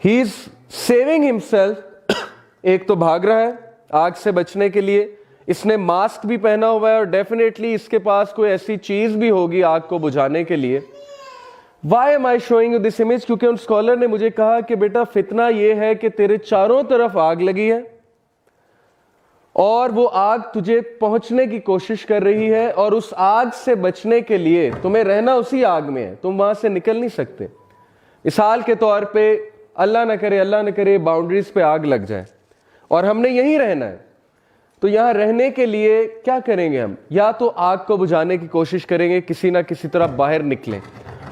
He is saving himself. ایک تو بھاگ رہا ہے آگ سے بچنے کے لیے, اس نے ماسک بھی پہنا ہوا ہے اور ڈیفینیٹلی اس کے پاس کوئی ایسی چیز بھی ہوگی آگ کو بجھانے کے لیے. Why am I showing you this image? کیونکہ ان اسکالر نے مجھے کہا کہ بیٹا فتنہ یہ ہے کہ تیرے چاروں طرف آگ لگی ہے اور وہ آگ تجھے پہنچنے کی کوشش کر رہی ہے, اور اس آگ سے بچنے کے لیے تمہیں رہنا اسی آگ میں ہے, تم وہاں سے نکل نہیں سکتے. مثال کے طور پہ اللہ نہ کرے باؤنڈریز پہ آگ لگ جائے اور ہم نے یہیں رہنا ہے, تو یہاں رہنے کے لیے کیا کریں گے ہم؟ یا تو آگ کو بجھانے کی کوشش کریں گے, کسی نہ کسی طرح باہر نکلیں.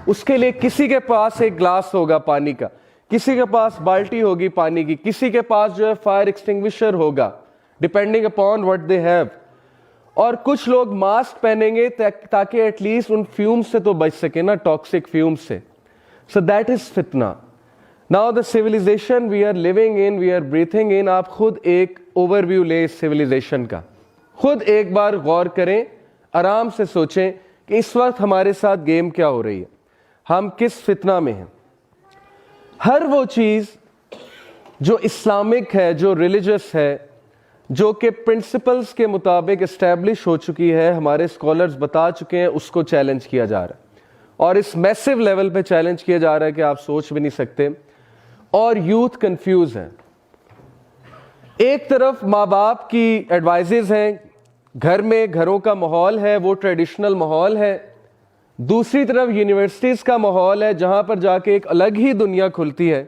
اس کے لیے کسی کے پاس ایک گلاس ہوگا پانی کا, کسی کے پاس بالٹی ہوگی پانی کی, کسی کے پاس جو ہے فائر ایکسٹنگوشر ہوگا, depending upon what they have. اور کچھ لوگ ماسک پہنیں گے تاکہ ایٹ لیسٹ ان فیومز سے تو بچ سکے نا, ٹاکسک فیومز سے. سو دیٹ از فتنہ. Now the civilization we are living in, we are breathing in, آپ خود ایک اوور ویو لیں اس civilization کا, خود ایک بار غور کریں, آرام سے سوچیں کہ اس وقت ہمارے ساتھ گیم کیا ہو رہی ہے, ہم کس فتنہ میں ہیں. ہر وہ چیز جو اسلامک ہے, جو ریلیجس ہے, جو کہ پرنسپلز کے مطابق اسٹیبلش ہو چکی ہے, ہمارے اسکالرز بتا چکے ہیں, اس کو چیلنج کیا جا رہا ہے, اور اس میسو لیول پہ چیلنج کیا جا رہا ہے کہ آپ سوچ بھی نہیں سکتے. اور یوتھ کنفیوز ہیں. ایک طرف ماں باپ کی ایڈوائزز ہیں, گھر میں گھروں کا ماحول ہے وہ ٹریڈیشنل ماحول ہے, دوسری طرف یونیورسٹیز کا ماحول ہے جہاں پر جا کے ایک الگ ہی دنیا کھلتی ہے,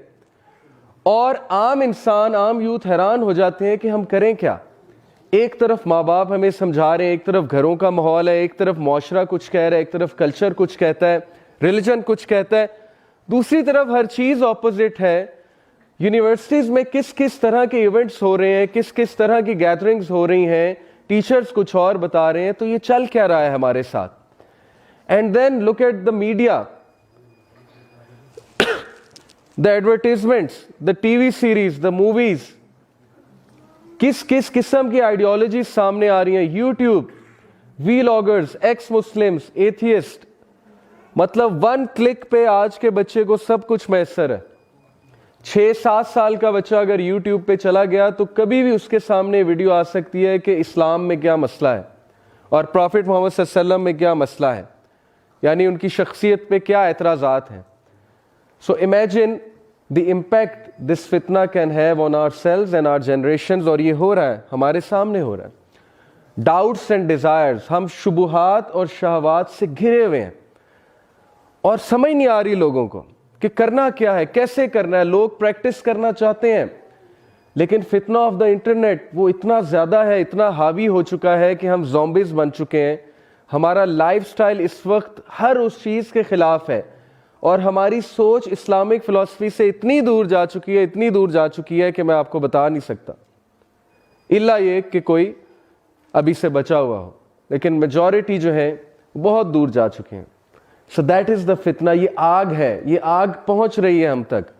اور عام انسان, عام یوتھ حیران ہو جاتے ہیں کہ ہم کریں کیا. ایک طرف ماں باپ ہمیں سمجھا رہے ہیں, ایک طرف گھروں کا ماحول ہے, ایک طرف معاشرہ کچھ کہہ رہا ہے, ایک طرف کلچر کچھ کہتا ہے, ریلیجن کچھ کہتا ہے, دوسری طرف ہر چیز اپوزٹ ہے. یونیورسٹیز میں کس کس طرح کے ایونٹس ہو رہے ہیں, کس کس طرح کی گیدرنگز ہو رہی ہیں, ٹیچرز کچھ اور بتا رہے ہیں, تو یہ چل کیا رہا ہے ہمارے ساتھ. And then look at the media, the advertisements, the T V series, the movies, کس کس قسم کی آئیڈیالوجی سامنے آ رہی ہیں. YouTube, vloggers, ex Muslims, atheist, مطلب 1 کلک پہ آج کے بچے کو سب کچھ میسر ہے. 6-7 سال کا بچہ اگر یوٹیوب پہ چلا گیا تو کبھی بھی اس کے سامنے ویڈیو آ سکتی ہے کہ اسلام میں کیا مسئلہ ہے اور پروفٹ محمد صلی اللہ علیہ وسلم میں کیا مسئلہ ہے, یعنی ان کی شخصیت پہ کیا اعتراضات ہیں. So imagine the impact this fitna can have on ourselves and our generations. اور یہ ہو رہا ہے, ہمارے سامنے ہو رہا ہے. Doubts and desires, ہم شبہات اور شہوات سے گھرے ہوئے ہیں اور سمجھ نہیں آ رہی لوگوں کو کہ کرنا کیا ہے, کیسے کرنا ہے. لوگ پریکٹس کرنا چاہتے ہیں لیکن فتنہ آف دا انٹرنیٹ وہ اتنا زیادہ ہے, اتنا حاوی ہو چکا ہے کہ ہم زومبیز بن چکے ہیں. ہمارا لائف سٹائل اس وقت ہر اس چیز کے خلاف ہے, اور ہماری سوچ اسلامک فلسفی سے اتنی دور جا چکی ہے, اتنی دور جا چکی ہے کہ میں آپ کو بتا نہیں سکتا, الا یہ کہ کوئی ابھی سے بچا ہوا ہو, لیکن میجورٹی جو ہے بہت دور جا چکے ہیں. سو دیٹ از دا فتنہ. یہ آگ ہے, یہ آگ پہنچ رہی ہے ہم تک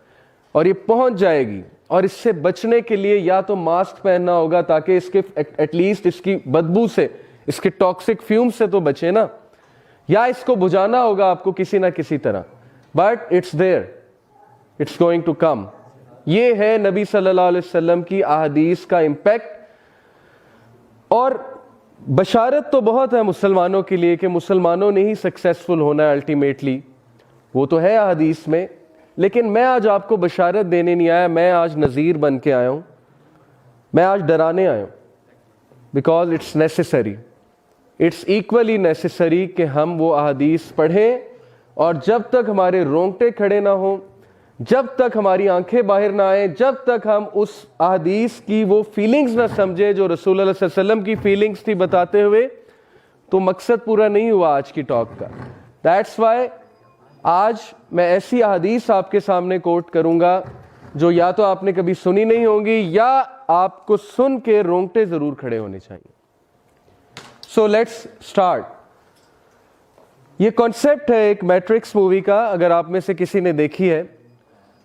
اور یہ پہنچ جائے گی, اور اس سے بچنے کے لیے یا تو ماسک پہننا ہوگا تاکہ اس کے ایٹ لیسٹ اس کی بدبو سے, اس کے ٹاکسک فیوم سے تو بچے نا, یا اس کو بجھانا ہوگا آپ کو کسی نہ کسی طرح. But it's there, it's going to come. یہ ہے نبی صلی اللہ علیہ وسلم کی احادیث کا امپیکٹ. اور بشارت تو بہت ہے مسلمانوں کے لیے کہ مسلمانوں نے ہی سکسیسفل ہونا ہے الٹیمیٹلی, وہ تو ہے احادیث میں, لیکن میں آج آپ کو بشارت دینے نہیں آیا, میں آج نذیر بن کے آیا ہوں, میں آج ڈرانے آیا ہوں. Because it's necessary, it's actually necessary کہ ہم وہ احادیث پڑھیں, اور جب تک ہمارے رونگٹے کھڑے نہ ہوں, جب تک ہماری آنکھیں باہر نہ آئیں, جب تک ہم اس احادیث کی وہ فیلنگز نہ سمجھیں جو رسول اللہ صلی اللہ علیہ وسلم کی فیلنگز تھی بتاتے ہوئے, تو مقصد پورا نہیں ہوا آج کی ٹاک کا. دیٹس وائی آج میں ایسی احادیث آپ کے سامنے کوٹ کروں گا جو یا تو آپ نے کبھی سنی نہیں ہوں گی, یا آپ کو سن کے رونگٹے ضرور کھڑے ہونے چاہیے. So let's start. یہ کانسیپٹ ہے ایک میٹرکس مووی کا, اگر آپ میں سے کسی نے دیکھی ہے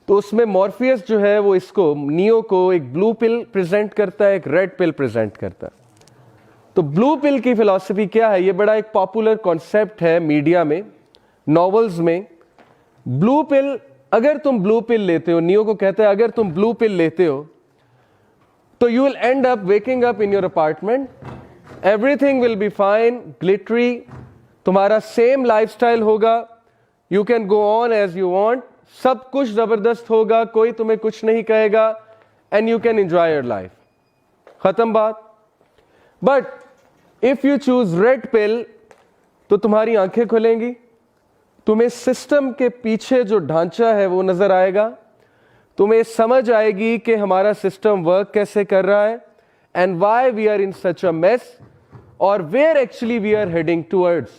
تو اس میں مورفیس جو ہے وہ اس کو, نیو کو, ایک بلو پل پریزنٹ کرتا ہے, ایک ریڈ پل پریزنٹ کرتا ہے. تو بلو پل کی فلسفی کیا ہے؟ یہ بڑا ایک پاپولر کانسیپٹ ہے میڈیا میں, ناولز میں. بلو پل اگر تم بلو پل لیتے ہو, نیو کو کہتا ہے اگر تم بلو پل لیتے ہو تو you will end up waking up in your apartment, everything will be fine, glittery, تمہارا سیم لائف اسٹائل ہوگا, you can go on as you want, سب کچھ زبردست ہوگا, کوئی تمہیں کچھ نہیں کہے گا, and you can enjoy your life, ختم بات. But if you choose red pill تو تمہاری آنکھیں کھلیں گی, تمہیں سسٹم کے پیچھے جو ڈھانچہ ہے وہ نظر آئے گا, تمہیں سمجھ آئے گی کہ ہمارا سسٹم ورک کیسے کر رہا ہے, and why we are in such a mess, اور where actually we are heading towards.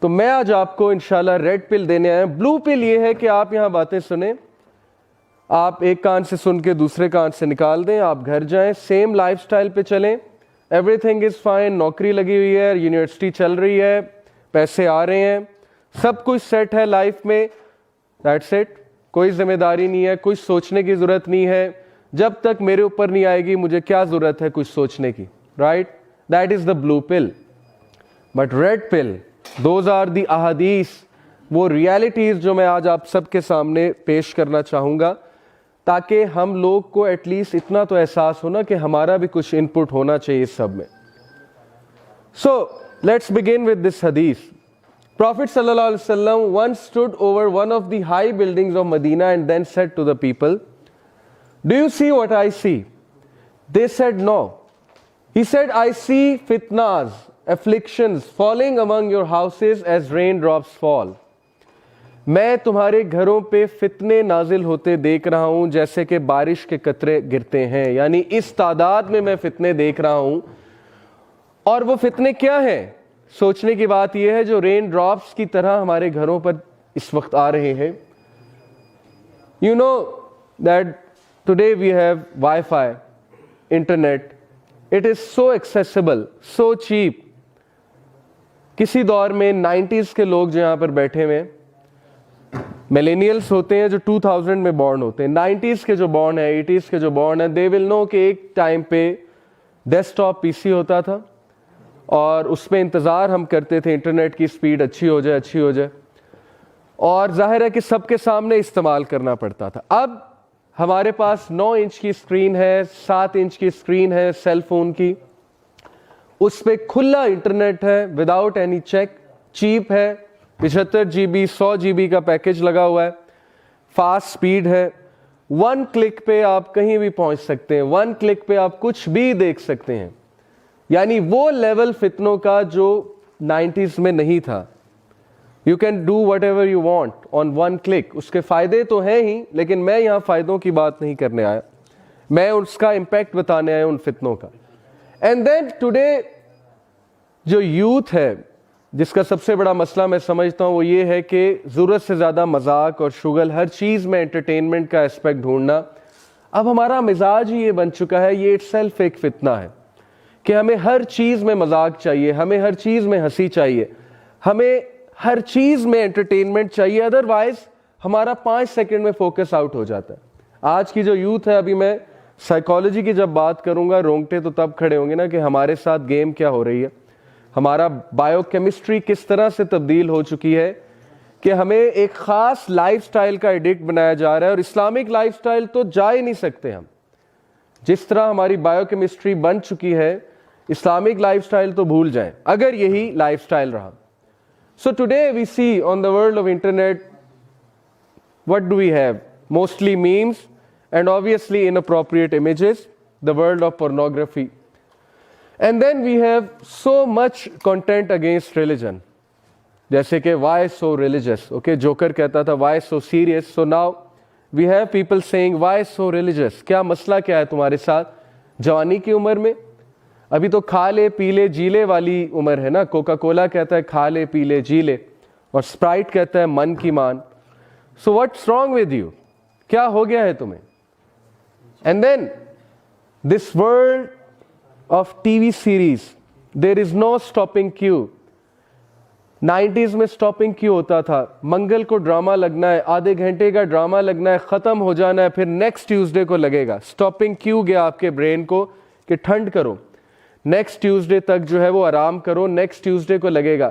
تو میں آج آپ کو انشاءاللہ ریڈ پل دینے آیا ہوں. بلو پل یہ ہے کہ آپ یہاں باتیں سنیں, آپ ایک کان سے سن کے دوسرے کان سے نکال دیں, آپ گھر جائیں, سیم لائف سٹائل پہ چلیں, ایوری تھنگ از فائن, نوکری لگی ہوئی ہے, یونیورسٹی چل رہی ہے, پیسے آ رہے ہیں, سب کچھ سیٹ ہے لائف میں, دیٹس اٹ. کوئی ذمہ داری نہیں ہے, کچھ سوچنے کی ضرورت نہیں ہے, جب تک میرے اوپر نہیں آئے گی مجھے کیا ضرورت ہے کچھ سوچنے کی, right, that is the blue pill. But red pill, those are the احادیث, وہ ریالٹیز جو میں آج آپ سب کے سامنے پیش کرنا چاہوں گا, تاکہ ہم لوگ کو ایٹ لیسٹ اتنا تو احساس ہونا کہ ہمارا بھی کچھ ان پٹ ہونا چاہیے اس سب میں. So let's begin with this حدیث. Prophet sallallahu alaihi wasallam once stood over one of the high buildings of Medina and then said to the people, "Do you see what I see?" They said, "No." He said, "I see fitnas, afflictions falling among your houses as raindrops fall." میں تمہارے گھروں پہ فتنے نازل ہوتے دیکھ رہا ہوں جیسے کہ بارش کے قطرے گرتے ہیں, یعنی اس تعداد میں میں فتنے دیکھ رہا ہوں. اور وہ فتنے کیا ہیں؟ سوچنے کی بات یہ ہے جو رین ڈراپس کی طرح ہمارے گھروں پر اس وقت آ رہے ہیں. You know that today we have wifi, internet, it is so accessible, so cheap. کسی دور میں 90s کے لوگ جو یہاں پر بیٹھے ہوئے, میلینیلس ہوتے ہیں جو 2000 میں بورن ہوتے ہیں, 90s کے جو بورن ہیں, 80s کے جو بورن ہیں, دے ول نو کہ ایک ٹائم پہ ڈیسک ٹاپ پی سی ہوتا تھا اور اس پہ انتظار ہم کرتے تھے انٹرنیٹ کی سپیڈ اچھی ہو جائے, اور ظاہر ہے کہ سب کے سامنے استعمال کرنا پڑتا تھا. اب ہمارے پاس 9 انچ کی اسکرین ہے, 7 انچ کی اسکرین ہے سیل فون کی, اس پہ کھلا انٹرنیٹ ہے وداؤٹ اینی چیک, چیپ ہے, 75 GB 100 GB کا پیکج لگا ہوا ہے, فاسٹ سپیڈ ہے, 1 کلک پہ آپ کہیں بھی پہنچ سکتے ہیں, 1 کلک پہ آپ کچھ بھی دیکھ سکتے ہیں. یعنی وہ لیول فتنوں کا جو 90s میں نہیں تھا. You can do whatever you want on 1 click. اس کے فائدے تو ہیں ہی, لیکن میں یہاں فائدوں کی بات نہیں کرنے آیا, میں اس کا امپیکٹ بتانے آیا ان فتنوں کا. اینڈ دین ٹوڈے جو یوتھ ہے جس کا سب سے بڑا مسئلہ میں سمجھتا ہوں وہ یہ ہے کہ ضرورت سے زیادہ مذاق اور شغل, ہر چیز میں انٹرٹینمنٹ کا اسپیکٹ ڈھونڈنا. اب ہمارا مزاج ہی یہ بن چکا ہے, یہ اٹ سیلف ایک فتنہ ہے کہ ہمیں ہر چیز میں مذاق چاہیے, ہمیں ہر چیز میں ہنسی چاہیے, ہمیں ہر چیز میں انٹرٹینمنٹ چاہیے, ادروائز ہمارا 5 سیکنڈ میں فوکس آؤٹ ہو جاتا ہے. آج کی جو یوتھ ہے, ابھی میں سائیکالوجی کی جب بات کروں گا رونگٹے تو تب کھڑے ہوں گے نا کہ ہمارے ساتھ گیم کیا ہو رہی ہے, ہمارا بائیو کیمسٹری کس طرح سے تبدیل ہو چکی ہے کہ ہمیں ایک خاص لائف سٹائل کا ایڈکٹ بنایا جا رہا ہے. اور اسلامک لائف سٹائل تو جا ہی نہیں سکتے ہم, جس طرح ہماری بائیو کیمسٹری بن چکی ہے, اسلامک لائف سٹائل تو بھول جائیں اگر یہی لائف سٹائل رہا. So today we see on the world of internet, what do we have? Mostly memes and obviously inappropriate images, the world of pornography. And then we have so much content against religion. جیسے کہ why so religious, okay, joker کہتا تھا why so serious, so now we have people saying why so religious. کیا مسئلہ کیا ہے تمہارے ساتھ جوانی کی عمر میں؟ ابھی تو کھا لے پی لے جی لے والی عمر ہے نا. کوکا کولا کہتا ہے کھا لے پی لے جی لے, اور اسپرائٹ کہتا ہے من کی مان. So what's wrong with you? کیا ہو گیا ہے تمہیں؟ And then this world of T V series, there is no stopping cue. 90s میں اسٹاپنگ کیو ہوتا تھا, منگل کو ڈرامہ لگنا ہے, آدھے گھنٹے کا ڈرامہ لگنا ہے, ختم ہو جانا ہے, پھر نیکسٹ ٹیوزڈے کو لگے گا. اسٹاپنگ کیو گیا آپ کے برین کو کہ ٹھنڈ کرو, نیکسٹ ٹیوزڈے تک جو ہے وہ آرام کرو, نیکسٹ ٹیوزڈے کو لگے گا.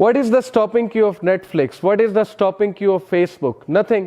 What is the stopping cue of Netflix? What is the stopping cue of Facebook? Nothing.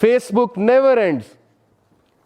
Facebook never ends.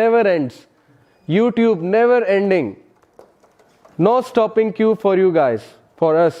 never ends. YouTube never ending. No stopping cue for you guys, for us.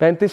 35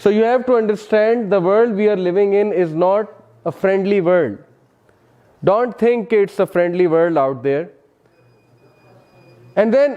So you have to understand the world we are living in is not a friendly world. Don't think it's a friendly world out there. And then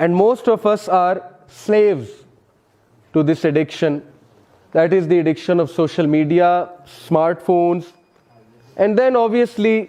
And most of us are slaves to this addiction. That is the addiction of social media, smartphones. And then obviously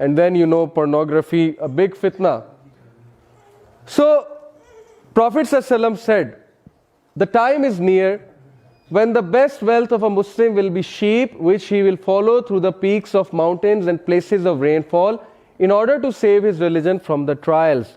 and then you know pornography, a big fitna. So Prophet ﷺ said, the time is near when the best wealth of a Muslim will be sheep, which he will follow through the peaks of mountains and places of rainfall in order to save his religion from the trials.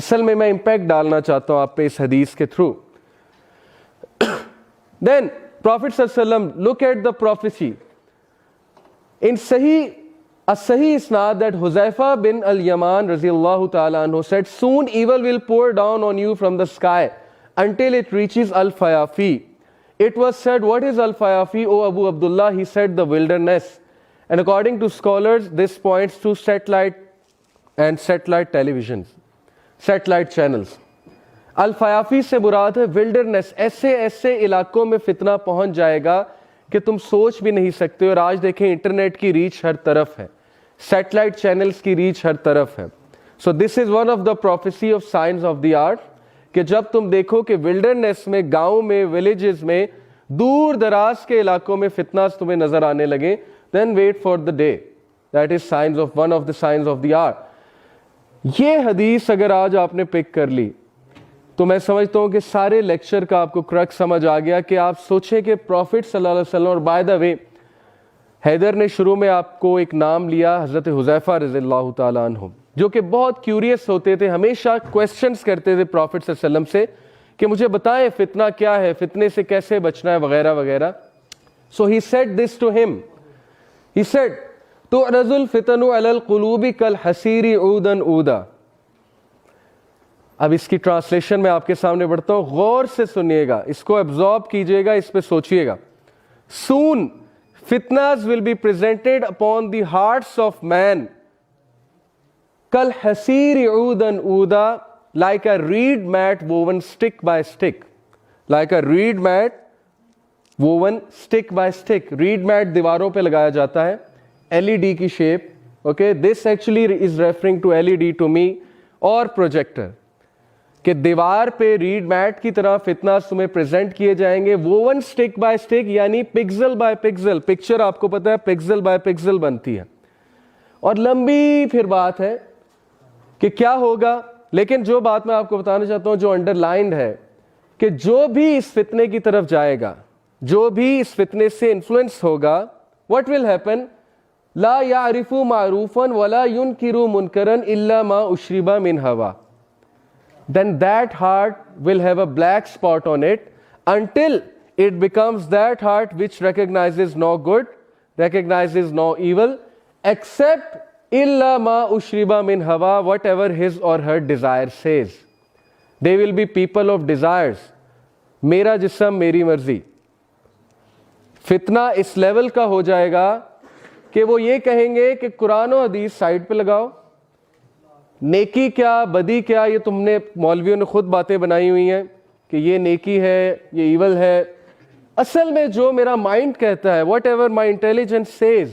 اصل میں impact ڈالنا چاہتا ہوں آپ پہ اس حدیث کے through. Then Prophet صلی اللہ علیہ وسلم, look at the prophecy in Sahih isnad that Huzaifa bin al-Yaman radiyallahu ta'ala anhu said, soon evil will pour down on you from the sky until it reaches Al-Fayafi. It was said, what is Al-Fayafi, O Abu Abdullah? He said, the wilderness. And according to scholars, this points to satellite televisions, satellite channels. الفیافی سے مراد ہے wilderness. ایسے ایسے علاقوں میں فتنہ پہنچ جائے گا کہ تم سوچ بھی نہیں سکتے. اور آج دیکھیں انٹرنیٹ کی ریچ ہر طرف ہے, سیٹلائٹ چینلز کی ریچ ہر طرف ہے. So this is one of the prophecy of signs of the hour کہ جب تم دیکھو کہ ولڈرنس میں, گاؤں میں, ولیجز میں, دور دراز کے علاقوں میں فتنہ تمہیں نظر آنے لگے, then wait for the day. That is signs of one of the signs of the hour. یہ حدیث اگر آج آپ نے پک کر لی تو میں سمجھتا ہوں کہ سارے لیکچر کا آپ کو کرک سمجھ آ گیا کہ آپ سوچیں کہ پروفٹ صلی اللہ علیہ وسلم, اور بائی دا وے حیدر نے شروع میں آپ کو ایک نام لیا حضرت حذیفہ رضی اللہ تعالیٰ عنہ, جو کہ بہت کیوریس ہوتے تھے, ہمیشہ کویسچنز کرتے تھے پروفٹ صلی اللہ علیہ وسلم سے کہ مجھے بتائیں فتنہ کیا ہے, فتنے سے کیسے بچنا ہے وغیرہ وغیرہ. سو ہی سیڈ دس ٹو ہم, ہی سیڈ تعرض الفتن علی القلوب کالحصیر عودا عودا. اب اس کی ٹرانسلیشن میں آپ کے سامنے پڑھتا ہوں, غور سے سنیے گا, اس کو ایبزارب کیجئے گا, اس پہ سوچئے گا. Soon fitnas will be presented upon the hearts of man kalhasiri udan uda, like a reed mat woven stick by stick. Like a reed mat woven stick by stick. Reed mat دیواروں پہ لگایا جاتا ہے, LED کی shape. Okay, this actually is referring to LED to me or projector. کہ دیوار پہ red meat کی طرح فتنہ تمہیں پریزنٹ کیے جائیں گے, ووون سٹک بائی سٹک, یعنی پکسل بائی پکسل. پکچر آپ کو پتا ہے پکسل بائی پکسل بنتی ہے, اور لمبی پھر بات ہے کہ کیا ہوگا. لیکن جو بات میں آپ کو بتانا چاہتا ہوں, جو انڈر لائنڈ ہے, کہ جو بھی اس فتنے کی طرف جائے گا, جو بھی اس فتنے سے انفلوئنس ہوگا, what will happen? لا يعرف معروفا ولا ينکر منکرا الا ما اشرب من ہوا. Then that heart will have a black spot on it until it becomes that heart which recognizes no good, recognizes no evil, except illa ma ushriba min hawa, whatever his or her desire says. They will be people of desires. میرا جسم میری مرضی. فتنہ اس level کا ہو جائے گا کہ وہ یہ کہیں گے کہ قرآن و حدیث سائڈ پہ لگاؤ, نیکی کیا بدی کیا, یہ تم نے مولویوں نے خود باتیں بنائی ہوئی ہیں کہ یہ نیکی ہے یہ ایول ہے. اصل میں جو میرا مائنڈ کہتا ہے, whatever my intelligence says,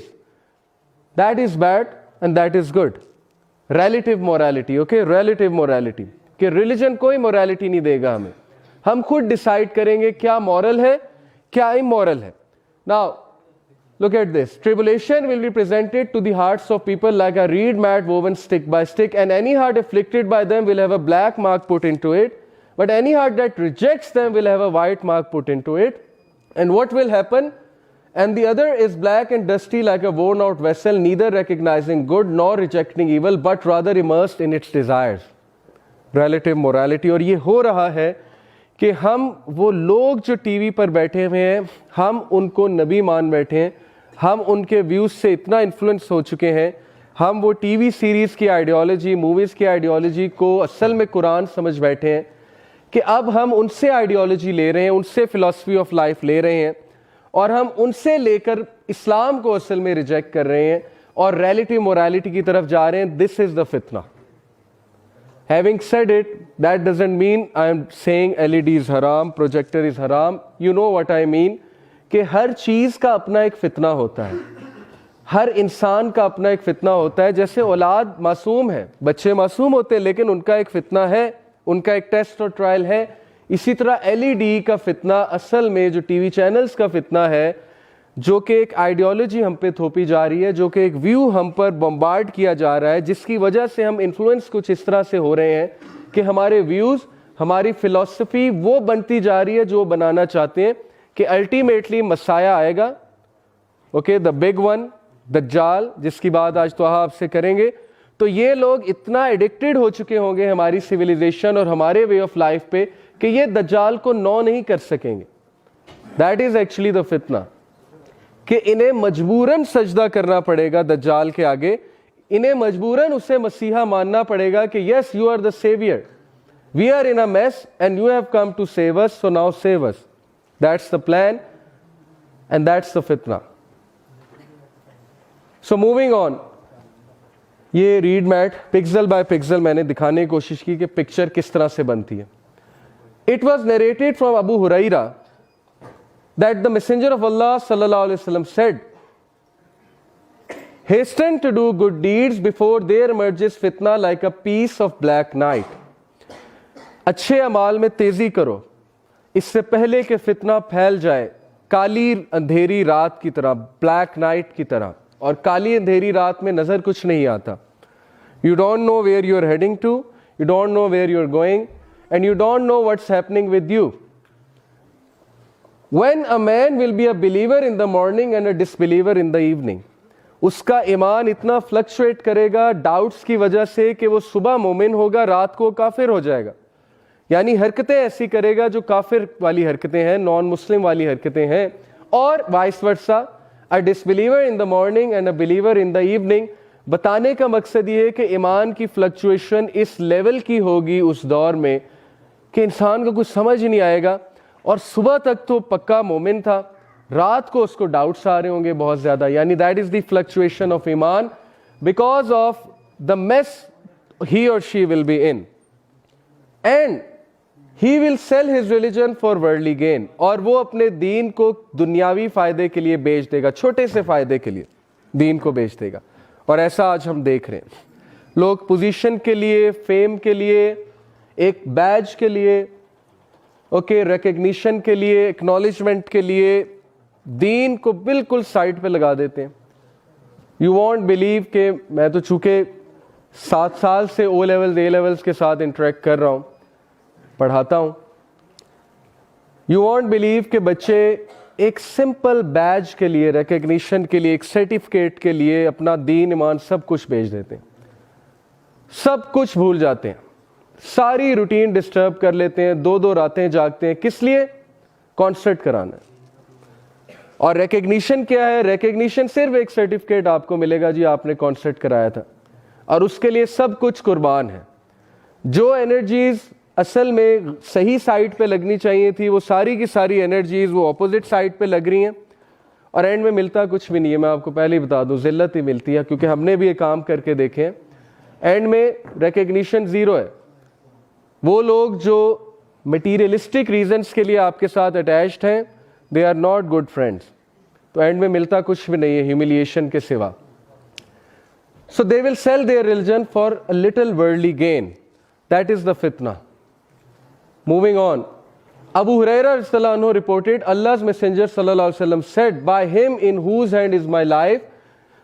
that is bad and that is good. Relative morality, okay, relative morality, کہ ریلیجن کوئی مورالٹی نہیں دے گا ہمیں, ہم خود ڈیسائیڈ کریں گے کیا مورل ہے کیا امورل ہے. Now look at this. Tribulation will be presented to the hearts of people like a reed mat woven stick by stick, and any heart afflicted by them will have a black mark put into it, but any heart that rejects them will have a white mark put into it. And what will happen? And the other is black and dusty like a worn out vessel, neither recognizing good nor rejecting evil, but rather immersed in its desires. Relative morality. اور یہ ہو رہا ہے کہ ہم وہ لوگ جو T V پر بیٹھے ہوئے ہیں, ہم ان کو نبی مان بیٹھے ہیں, ہم ان کے ویوز سے اتنا انفلوئنس ہو چکے ہیں, ہم وہ ٹی وی سیریز کی آئیڈیالوجی, موویز کی آئیڈیالوجی کو اصل میں قرآن سمجھ بیٹھے ہیں کہ اب ہم ان سے آئیڈیالوجی لے رہے ہیں, ان سے فلسفی آف لائف لے رہے ہیں, اور ہم ان سے لے کر اسلام کو اصل میں ریجیکٹ کر رہے ہیں اور ریلیٹیو مورالٹی کی طرف جا رہے ہیں. دس از دا فتنہ. Having said it, that doesn't mean I am saying LED is haram, projector is haram. You know what I mean. کہ ہر چیز کا اپنا ایک فتنہ ہوتا ہے, ہر انسان کا اپنا ایک فتنہ ہوتا ہے. جیسے اولاد معصوم ہے, بچے معصوم ہوتے ہیں, لیکن ان کا ایک فتنہ ہے, ان کا ایک ٹیسٹ اور ٹرائل ہے. اسی طرح LED کا فتنہ اصل میں جو ٹی وی چینلز کا فتنہ ہے, جو کہ ایک آئیڈیالوجی ہم پہ تھوپی جا رہی ہے, جو کہ ایک ویو ہم پر بمبارڈ کیا جا رہا ہے, جس کی وجہ سے ہم انفلوئنس کچھ اس طرح سے ہو رہے ہیں کہ ہمارے ویوز, ہماری فلسفی وہ بنتی جا رہی ہے جو بنانا چاہتے ہیں کہ الٹیمیٹلی مسایہ آئے گا, اوکے, دا بگ ون, دجال, جس کی بات آج تو آپ سے کریں گے. تو یہ لوگ اتنا ایڈکٹڈ ہو چکے ہوں گے ہماری سویلائزیشن اور ہمارے وے آف لائف پہ کہ یہ دجال کو نو نہیں کر سکیں گے. دیٹ از ایکچولی دا فتنہ, کہ انہیں مجبوراً سجدہ کرنا پڑے گا دجال کے آگے, انہیں مجبوراً اسے مسیحا ماننا پڑے گا کہ yes you are the saviour, we are in a mess and you have come to save us, so now save us. That's the plan and that's the فتنہ. سو موونگ آن, یہ red meat pixel by pixel میں نے دکھانے کی کوشش کی کہ picture کس طرح سے بنتی ہے. It was narrated from Abu Hurairah that the messenger of Allah sallallahu alaihi wasallam said, hasten to do good deeds before there emerges fitna like a piece of black night. اچھے اعمال میں تیزی کرو اس سے پہلے کہ فتنہ پھیل جائے کالی اندھیری رات کی طرح, بلیک نائٹ کی طرح. اور کالی اندھیری رات میں نظر کچھ نہیں آتا. You don't know where you are heading to, you don't know where you are going, and you don't know what's happening with you. When a man will be a believer in the morning and a disbeliever in the evening, اس کا ایمان اتنا fluctuate کرے گا doubts کی وجہ سے کہ وہ صبح مومن ہوگا, رات کو کافر ہو جائے گا. یعنی حرکتیں ایسی کرے گا جو کافر والی حرکتیں ہیں, نان مسلم والی حرکتیں ہیں, اور vice versa, a disbeliever in the morning and a believer in the evening. بتانے کا مقصد یہ ہے کہ ایمان کی فلکچویشن اس لیول کی ہوگی اس دور میں کہ انسان کو کچھ سمجھ ہی نہیں آئے گا, اور صبح تک تو پکا مومن تھا, رات کو اس کو ڈاؤٹس آ رہے ہوں گے بہت زیادہ. یعنی that is the fluctuation of ایمان because of the mess he or she will be in, and he will sell his religion for worldly gain. اور وہ اپنے دین کو دنیاوی فائدے کے لیے بیچ دے گا, چھوٹے سے فائدے کے لیے دین کو بیچ دے گا. اور ایسا آج ہم دیکھ رہے ہیں, لوگ پوزیشن کے لیے, فیم کے لیے, ایک بیج کے لیے, اوکے, ریکگنیشن کے لیے, ایکنالجمنٹ کے لیے دین کو بالکل سائڈ پہ لگا دیتے ہیں. یو وانٹ بلیو کہ میں تو چونکہ 7 سال سے او لیولز اے لیولز کے ساتھ انٹریکٹ کر رہا ہوں, پڑھاتا ہوں, یو وانٹ بلیو کہ بچے ایک سمپل بیج کے لیے, ریکگنیشن کے لیے, ایک سرٹیفکیٹ کے لیے اپنا دین ایمان سب کچھ بیچ دیتے ہیں, سب کچھ بھول جاتے ہیں, ساری روٹین ڈسٹرب کر لیتے ہیں, 2 راتیں جاگتے ہیں. کس لیے؟ کانسرٹ کرانا ہے. اور ریکگنیشن کیا ہے؟ ریکگنیشن صرف ایک سرٹیفکیٹ آپ کو ملے گا, جی آپ نے کانسرٹ کرایا تھا, اور اس کے لیے سب کچھ قربان ہے. جو انرجیز اصل میں صحیح سائڈ پہ لگنی چاہیے تھی وہ ساری کی ساری انرجیز وہ اپوزٹ سائڈ پہ لگ رہی ہیں, اور اینڈ میں ملتا کچھ بھی نہیں ہے. میں آپ کو پہلے ہی بتا دوں, ذلت ہی ملتی ہے, کیونکہ ہم نے بھی یہ کام کر کے دیکھے ہیں. اینڈ میں ریکگنیشن زیرو ہے. وہ لوگ جو مٹیریلسٹک ریزنس کے لیے آپ کے ساتھ اٹیچڈ ہیں, they are not good friends. تو اینڈ میں ملتا کچھ بھی نہیں ہے ہیوملیشن کے سوا. So they will sell their religion for a little worldly gain. That is the فتنہ. Moving on, Abu Hurairah رضی اللہ عنہ reported Allah's messenger sallallahu alaihi wasallam said, by him in whose hand is my life,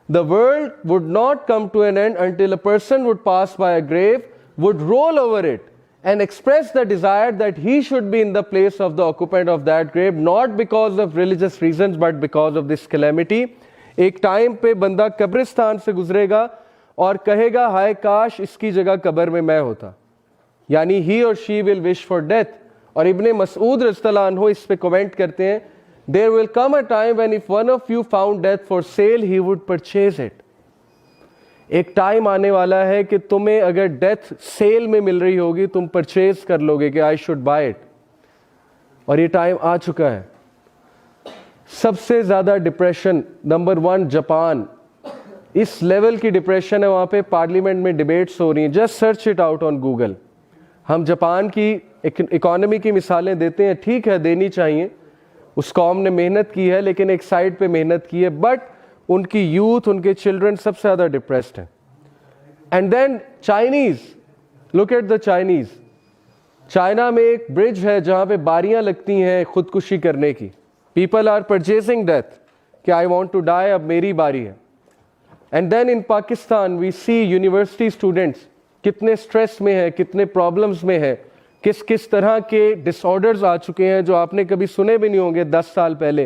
the world would not come to an end until a person would pass by a grave, would roll over it and express the desire that he should be in the place of the occupant of that grave, not because of religious reasons but because of this calamity. ایک time پہ بندہ قبرستان سے گزرے گا اور کہے گا ہائے کاش اس کی جگہ قبر میں میں ہوتا. یعنی ہی or she will wish for death. اور ابن مسعود رضی اللہ عنہ اس پہ کمنٹ کرتے ہیں, there will come a time when if one of you found death for sale he would purchase it. ایک ٹائم آنے والا ہے کہ تمہیں اگر ڈیتھ سیل میں مل رہی ہوگی تم پرچیز کر لو گے کہ آئی شوڈ بائی اٹ. اور یہ ٹائم آ چکا ہے. سب سے زیادہ ڈپریشن نمبر 1 جاپان, اس لیول کی ڈپریشن ہے وہاں پہ, پارلیمنٹ میں ڈیبیٹس ہو رہی ہیں. Just search it out on Google. ہم جاپان کی اکانومی کی مثالیں دیتے ہیں, ٹھیک ہے دینی چاہیے, اس قوم نے محنت کی ہے لیکن ایک سائڈ پہ محنت کی ہے, بٹ ان کی یوتھ, ان کے چلڈرن سب سے زیادہ ڈپریسڈ ہیں. And then Chinese, look at the Chinese. China میں ایک برج ہے جہاں پہ باریاں لگتی ہیں خودکشی کرنے کی. پیپل آر پرچیزنگ ڈیتھ کہ آئی وانٹ ٹو ڈائی, اب میری باری ہے. And then in Pakistan we see university students کتنے سٹریس میں ہیں, کتنے پرابلمس میں ہیں, کس طرح کے ڈس آرڈرز آ چکے ہیں جو آپ نے کبھی سنے بھی نہیں ہوں گے 10 سال پہلے.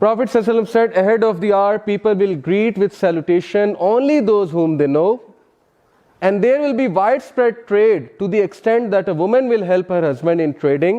Prophet ﷺ said, ahead of the hour, people will greet with salutation only those whom they know, and there will be widespread trade to the extent that a woman will help her husband in trading.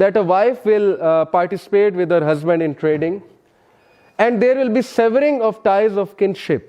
that a wife will participate with her husband in trading, and there will be severing of ties of kinship.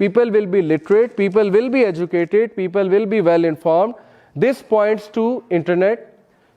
people will be literate, people will be educated, people will be well informed. This points to internet,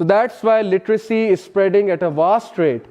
So that's why literacy is spreading at a vast rate,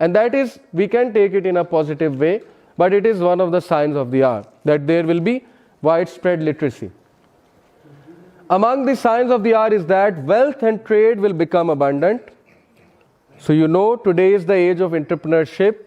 And that is, we can take it in a positive way, but it is one of the signs of the hour that there will be widespread literacy. Among the signs of the hour is that wealth and trade will become abundant. So you know today is the age of entrepreneurship.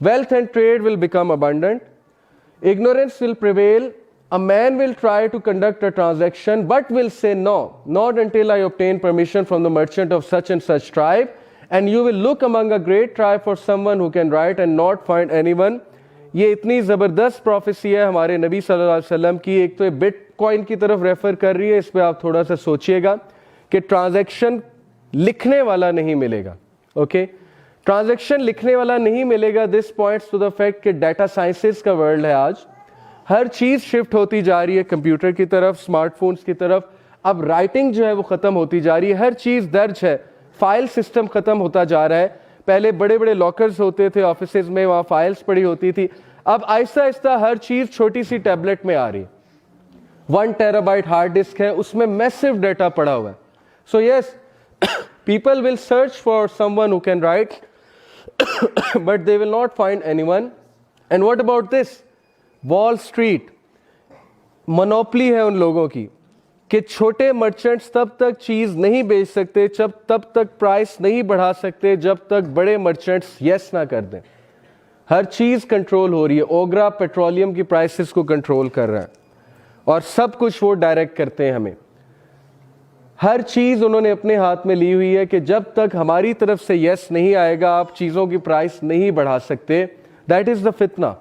wealth and trade will become abundant. Ignorance will prevail. A man will try to conduct a transaction but will say no, not until I obtain permission from the merchant of such and such tribe, and you will look among a great tribe for someone who can write and not find anyone. یہ اتنی زبردست prophecy ہے ہمارے نبی صلی اللہ علیہ وسلم کی. ایک تو یہ بٹ کوائن کی طرف ریفر کر رہی ہے, اس پہ آپ تھوڑا سا سوچئے گا کہ ٹرانزیکشن لکھنے والا نہیں ملے گا. اوکے, ٹرانزیکشن لکھنے والا نہیں ملے گا. This points to the fact کہ ڈیٹا سائنسز کا ورلڈ ہے آج. ہر چیز شفٹ ہوتی جا رہی ہے کمپیوٹر کی طرف, اسمارٹ فونز کی طرف. اب رائٹنگ جو ہے وہ ختم ہوتی جا رہی ہے, ہر چیز درج ہے. فائل سسٹم ختم ہوتا جا رہا ہے. پہلے بڑے بڑے لاکرز ہوتے تھے آفیسز میں, وہاں فائلز پڑی ہوتی تھی. اب آہستہ آہستہ ہر چیز چھوٹی سی ٹیبلٹ میں آ رہی. 1 ٹیرابائٹ ہارڈ ڈسک ہے, اس میں میسو ڈیٹا پڑا ہوا ہے. So yes, people will search for someone who can write but they will not find anyone. And what about this, wall street monopoly ہے ان لوگوں کی کہ چھوٹے مرچنٹس تب تک چیز نہیں بیچ سکتے, تب تک پرائس نہیں بڑھا سکتے جب تک بڑے مرچنٹس یس نہ کر دیں. ہر چیز کنٹرول ہو رہی ہے. اوگرا پیٹرولیم کی پرائسز کو کنٹرول کر رہا ہے, اور سب کچھ وہ ڈائریکٹ کرتے ہیں ہمیں. ہر چیز انہوں نے اپنے ہاتھ میں لی ہوئی ہے کہ جب تک ہماری طرف سے یس نہیں آئے گا آپ چیزوں کی پرائس نہیں بڑھا سکتے. دیٹ از دا فتنہ.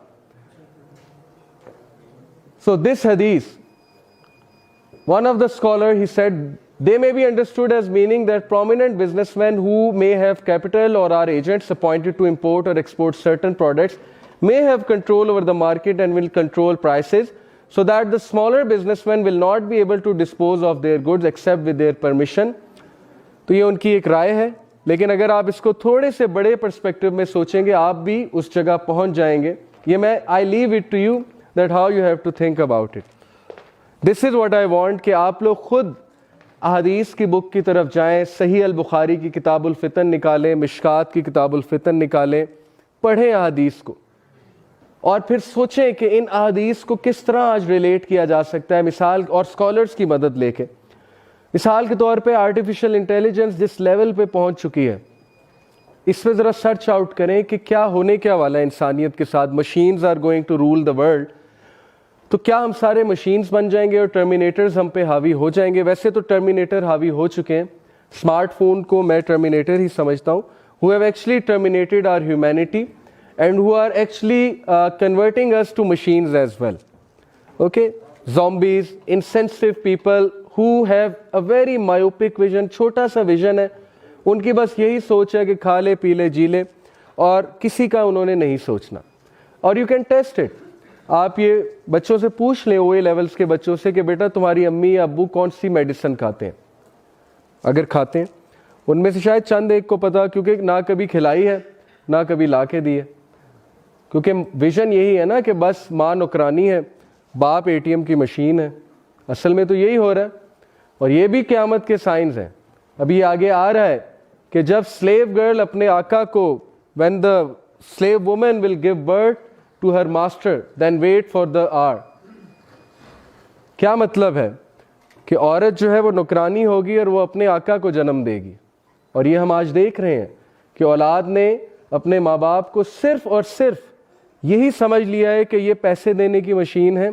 So this hadith, one of the scholar, he said, they may be understood as meaning that prominent businessmen who may have capital or are agents appointed to import or export certain products may have control over the market and will control prices, so that the smaller businessmen will not be able to dispose of their goods except with their permission. تو یہ ان کی ایک رائے ہے, لیکن اگر آپ اس کو تھوڑے سے بڑے پرسپیکٹو میں سوچیں گے آپ بھی اس جگہ پہنچ جائیں گے. یہ میں I leave it to you that how you have to think about it. This is what I want کہ آپ لوگ خود احادیث کی بک کی طرف جائیں, صحیح البخاری کی کتاب الفتن نکالیں, مشکات کی کتاب الفتن نکالیں, پڑھیں احادیث کو, اور پھر سوچیں کہ ان احادیث کو کس طرح آج ریلیٹ کیا جا سکتا ہے. مثال اور اسکالرس کی مدد لے کے, مثال کے طور پہ آرٹیفیشل انٹیلیجنس جس لیول پہ پہنچ چکی ہے, اس پہ ذرا سرچ آؤٹ کریں کہ کیا ہونے کیا والا ہے انسانیت کے ساتھ. Machines are going to rule the world. تو کیا ہم سارے مشینز بن جائیں گے اور ٹرمینیٹرز ہم پہ حاوی ہو جائیں گے؟ ویسے تو ٹرمینیٹر حاوی ہو چکے ہیں. اسمارٹ فون کو میں ٹرمینیٹر ہی سمجھتا ہوں. who have actually terminated our humanity and who are actually converting us to machines as well. Okay, zombies, insensitive people who have a very myopic vision, چھوٹا سا vision ہے, ان کی بس یہی سوچ ہے کہ کھا لے پی لے جی لے, اور کسی کا انہوں نے نہیں سوچنا. اور you can test it. آپ یہ بچوں سے پوچھ لیں, OA لیولز کے بچوں سے, کہ بیٹا تمہاری امی یا ابو کون سی میڈیسن کھاتے ہیں. اگر کھاتے ہیں, ان میں سے شاید چند ایک کو پتا, کیونکہ نہ کبھی کھلائی ہے نہ کبھی لا کے دی ہے. کیونکہ ویژن یہی ہے نا کہ بس ماں نوکرانی ہے, باپ ATM کی مشین ہے. اصل میں تو یہی ہو رہا ہے, اور یہ بھی قیامت کے سائنز ہیں. ابھی آگے آ رہا ہے کہ جب سلیو گرل اپنے آقا کو, when the slave woman will give birth to her master, then wait for the hour. کیا مطلب ہے کہ عورت جو ہے وہ نوکرانی ہوگی اور وہ اپنے آقا کو جنم دے گی. اور یہ ہم آج دیکھ رہے ہیں کہ اولاد نے اپنے ماں باپ کو صرف اور صرف یہی سمجھ لیا ہے کہ یہ پیسے دینے کی مشین ہے,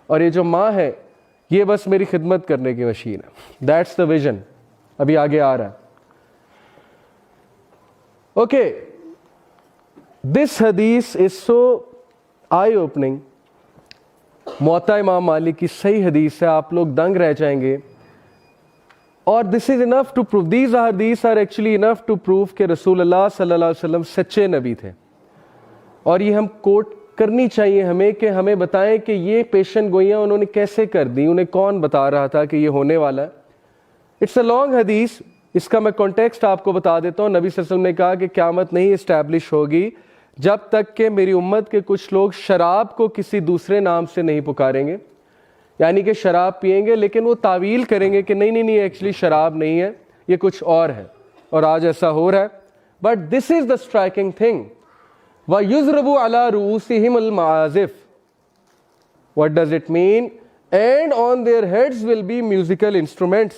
اور یہ جو ماں ہے یہ بس میری خدمت کرنے کی مشین ہے. That's the vision. ابھی آگے آ رہا ہے. اوکے, دس حدیث از سو آئی اوپننگ. موطا امام مالک کی صحیح حدیث ہے, آپ لوگ دنگ رہ جائیں گے. اور this is enough to prove, these حدیث are actually enough to prove کہ رسول اللہ صلی اللہ علیہ وسلم سچے نبی تھے. اور یہ ہم کوٹ کرنی چاہیے ہمیں کہ ہمیں بتائیں کہ یہ پیشن گوئیاں انہوں نے کیسے کر دی, انہیں کون بتا رہا تھا کہ یہ ہونے والا ہے. اٹس اے لانگ حدیث, اس کا میں کانٹیکسٹ آپ کو بتا دیتا ہوں. نبی صلی اللہ علیہ وسلم نے کہا کہ قیامت نہیں اسٹیبلش ہوگی جب تک کہ میری امت کے کچھ لوگ شراب کو کسی دوسرے نام سے نہیں پکاریں گے. یعنی کہ شراب پیئیں گے لیکن وہ تعویل کریں گے کہ نہیں نہیں نہیں, ایکچولی شراب نہیں ہے, یہ کچھ اور ہے. اور آج ایسا ہو رہا ہے. But this is the striking thing. وَيُضْرَبُ عَلَىٰ رُؤُوسِهِمُ الْمَعَازِفُ. What does it mean? And on their heads will be musical instruments.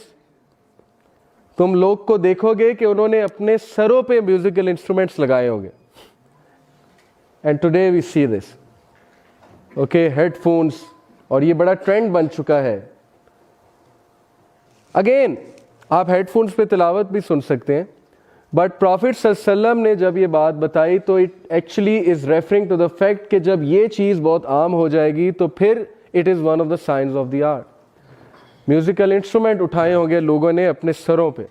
تم لوگ کو دیکھو گے کہ انہوں نے اپنے سروں پہ میوزیکل انسٹرومنٹس لگائے ہوں گے. And today we see this. Okay, headphones, اور یہ بڑا ٹرینڈ بن چکا ہے. اگین آپ ہیڈ فونس پہ تلاوت بھی سن سکتے ہیں, بٹ پروفٹ صلی اللہ علیہ وسلم نے جب یہ بات بتائی تو it actually is referring to the fact کہ جب یہ چیز بہت عام ہو جائے گی تو پھر it is one of the signs of the art. Musical instrument اٹھائے ہوں گے لوگوں نے اپنے سروں پہ.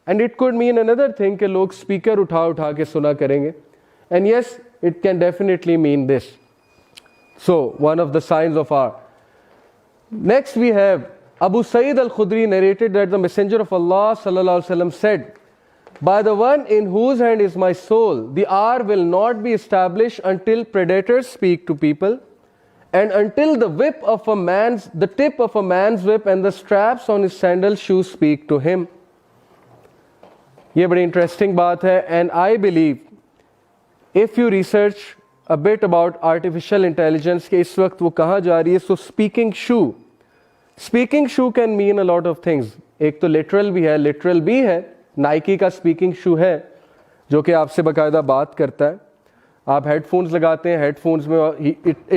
And it could mean another thing کہ لوگ اسپیکر اٹھا کے سنا کریں گے. And yes, it can definitely mean this. So one of the signs of art. Next we have Abu Sa'id al-Khudri narrated that the Messenger of Allah sallallahu alaihi wasallam said, "By the one in whose hand is my soul, the hour will not be established until predators speak to people, and until the tip of a man's whip and the straps on his sandal shoes speak to him." یہ بڑی interesting بات ہے. And I believe if you research a bit about artificial intelligence کہ اس وقت وہ کہاں جا رہی ہے, so speaking shoe can mean a lot of things. ایک تو literal بھی ہے, نائکی کا speaking shoe ہے جو کہ آپ سے باقاعدہ بات کرتا ہے. آپ ہیڈ فونز لگاتے ہیں, ہیڈ فونز میں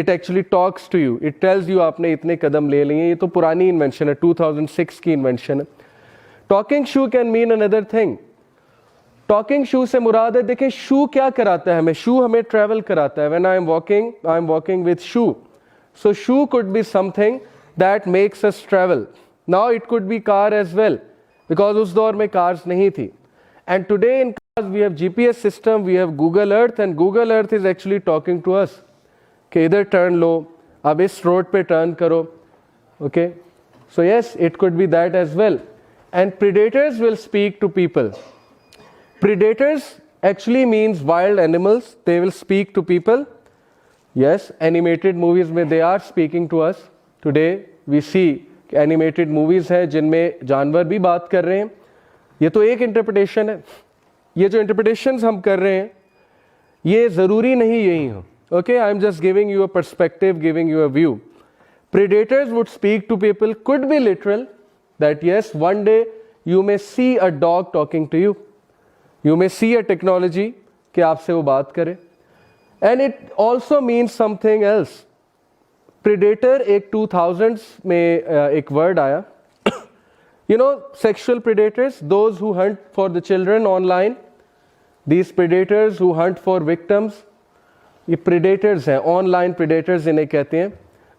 it actually talks to you, it tells you آپ نے اتنے قدم لے لیے. یہ تو پرانی انوینشن ہے, 2006 کی انوینشن ہے. talking shoe can mean another thing. Talking show سے مراد ہے, دیکھیں شو کیا کراتا ہے ہمیں, شو ہمیں ٹریول کراتا ہے. when I am walking with shoe, so shoe could be something that makes us travel. Now it could be car as well, because اس دور میں cars نہیں تھی. And today in cars we have GPS system, we have Google Earth, and Google Earth is actually talking to us کہ ادھر turn لو, اب اس road پہ turn کرو. Okay, so yes, it could be that as well. And predators will speak to people. Predators actually means wild animals. They will speak to people. Yes, animated movies میں they are speaking to us. Today we see animated movies ہیں جن میں جانور بھی بات کر رہے ہیں. یہ تو ایک انٹرپریٹیشن ہے. یہ جو انٹرپریٹیشنز ہم کر رہے ہیں یہ ضروری نہیں یہی ہوں. Okay, I am just giving you a perspective, giving you a view. Predators would speak to people, could be literal, that yes, one day you may see a dog talking to you. You may see a technology کہ آپ سے وہ بات کرے. And it also means something else. Predator ایک 2000s میں ایک word آیا. You know, sexual predators, those who hunt for the children online, these predators who hunt for victims, یہ predators ہیں, online predators انہیں کہتے ہیں.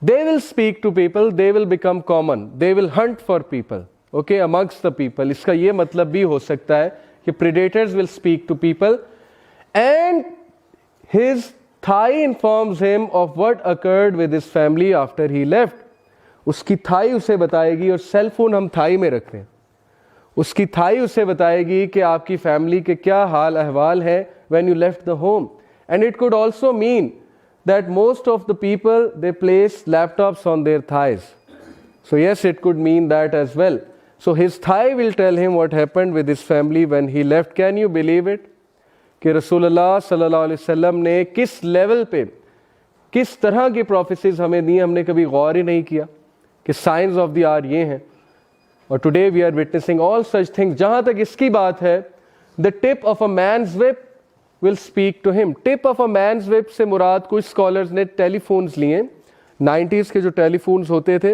They will speak to people, they will become common, they will hunt for people, okay, amongst the people. اس کا یہ مطلب بھی ہو سکتا ہے کہ predators will speak to people, and his thigh informs him of what occurred with his family after he left. اس کی Thai اسے بتائے گی, اور سیل فون ہم تھائی میں رکھتے ہیں, اس کی تھائی اسے بتائے گی کہ آپ کی فیملی کے کیا حال احوال ہے when you left the home. And it could also mean that most of the people, they place laptops on their thighs. So yes, it could mean that as well. So his thigh will tell him what happened with his family when he left. Can you believe it? کہ رسول اللہ صلی اللہ علیہ وسلم نے کس level پہ کس طرح کی پروفیسیز ہمیں دی, ہم نے کبھی غور ہی نہیں کیا کہ سائنس آف دی آر یہ ہیں. اور today we are witnessing all such things. جہاں تک اس کی بات ہے, the tip of a man's whip will speak to him. Tip of a man's whip سے مراد کچھ اسکالرز نے ٹیلی فونز لیے, 90s کے جو ٹیلی فونز ہوتے تھے,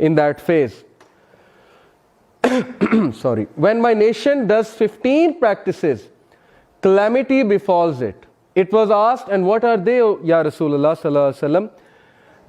in that phase. Sorry. When my nation does 15 practices, calamity befalls it. It was asked, and what are they, Ya Rasulullah sallallahu alaihi wasallam?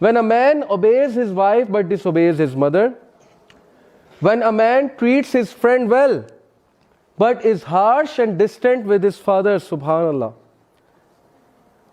When a man obeys his wife but disobeys his mother, when a man treats his friend well but is harsh and distant with his father, subhanallah.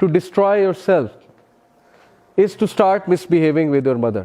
to destroy yourself is to start misbehaving with your mother.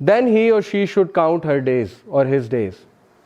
then he or she should count her days or his days.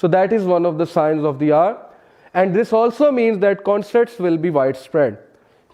So that is one of the signs of the hour, and this also means that concerts will be widespread.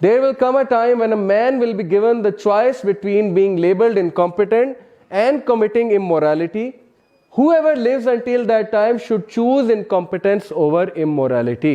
There will come a time when a man will be given the choice between being labeled incompetent and committing immorality. Whoever lives until that time should choose incompetence over immorality.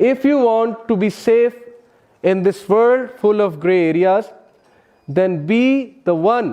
If you want to be safe in this world full of gray areas, then be the one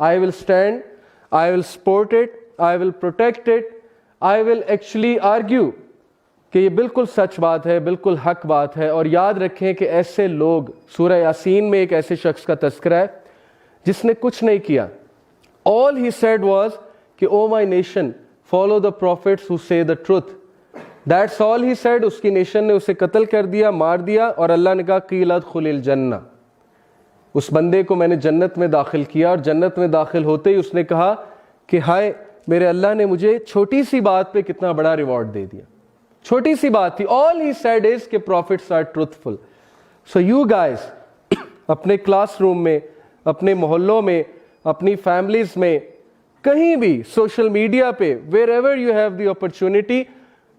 I will stand, I will support it, I will protect it, I will actually argue کہ یہ بالکل سچ بات ہے, بالکل حق بات ہے. اور یاد رکھیں کہ ایسے لوگ, سورہ یاسین میں ایک ایسے شخص کا تذکرہ ہے جس نے کچھ نہیں کیا. All he said was کہ O my nation, follow the prophets who say the truth. That's all he said. اس کی نیشن نے اسے قتل کر دیا, مار دیا, اور اللہ نے کہا قیل ادخل الجنہ. اس بندے کو میں نے جنت میں داخل کیا, اور جنت میں داخل ہوتے ہی اس نے کہا کہ ہائے میرے اللہ نے مجھے چھوٹی سی بات پہ کتنا بڑا ریوارڈ دے دیا. چھوٹی سی بات تھی. All he said is کہ prophets are truthful. So you guys اپنے کلاس روم میں, اپنے محلوں میں, اپنی فیملیز میں, کہیں بھی, سوشل میڈیا پہ, wherever you have the opportunity,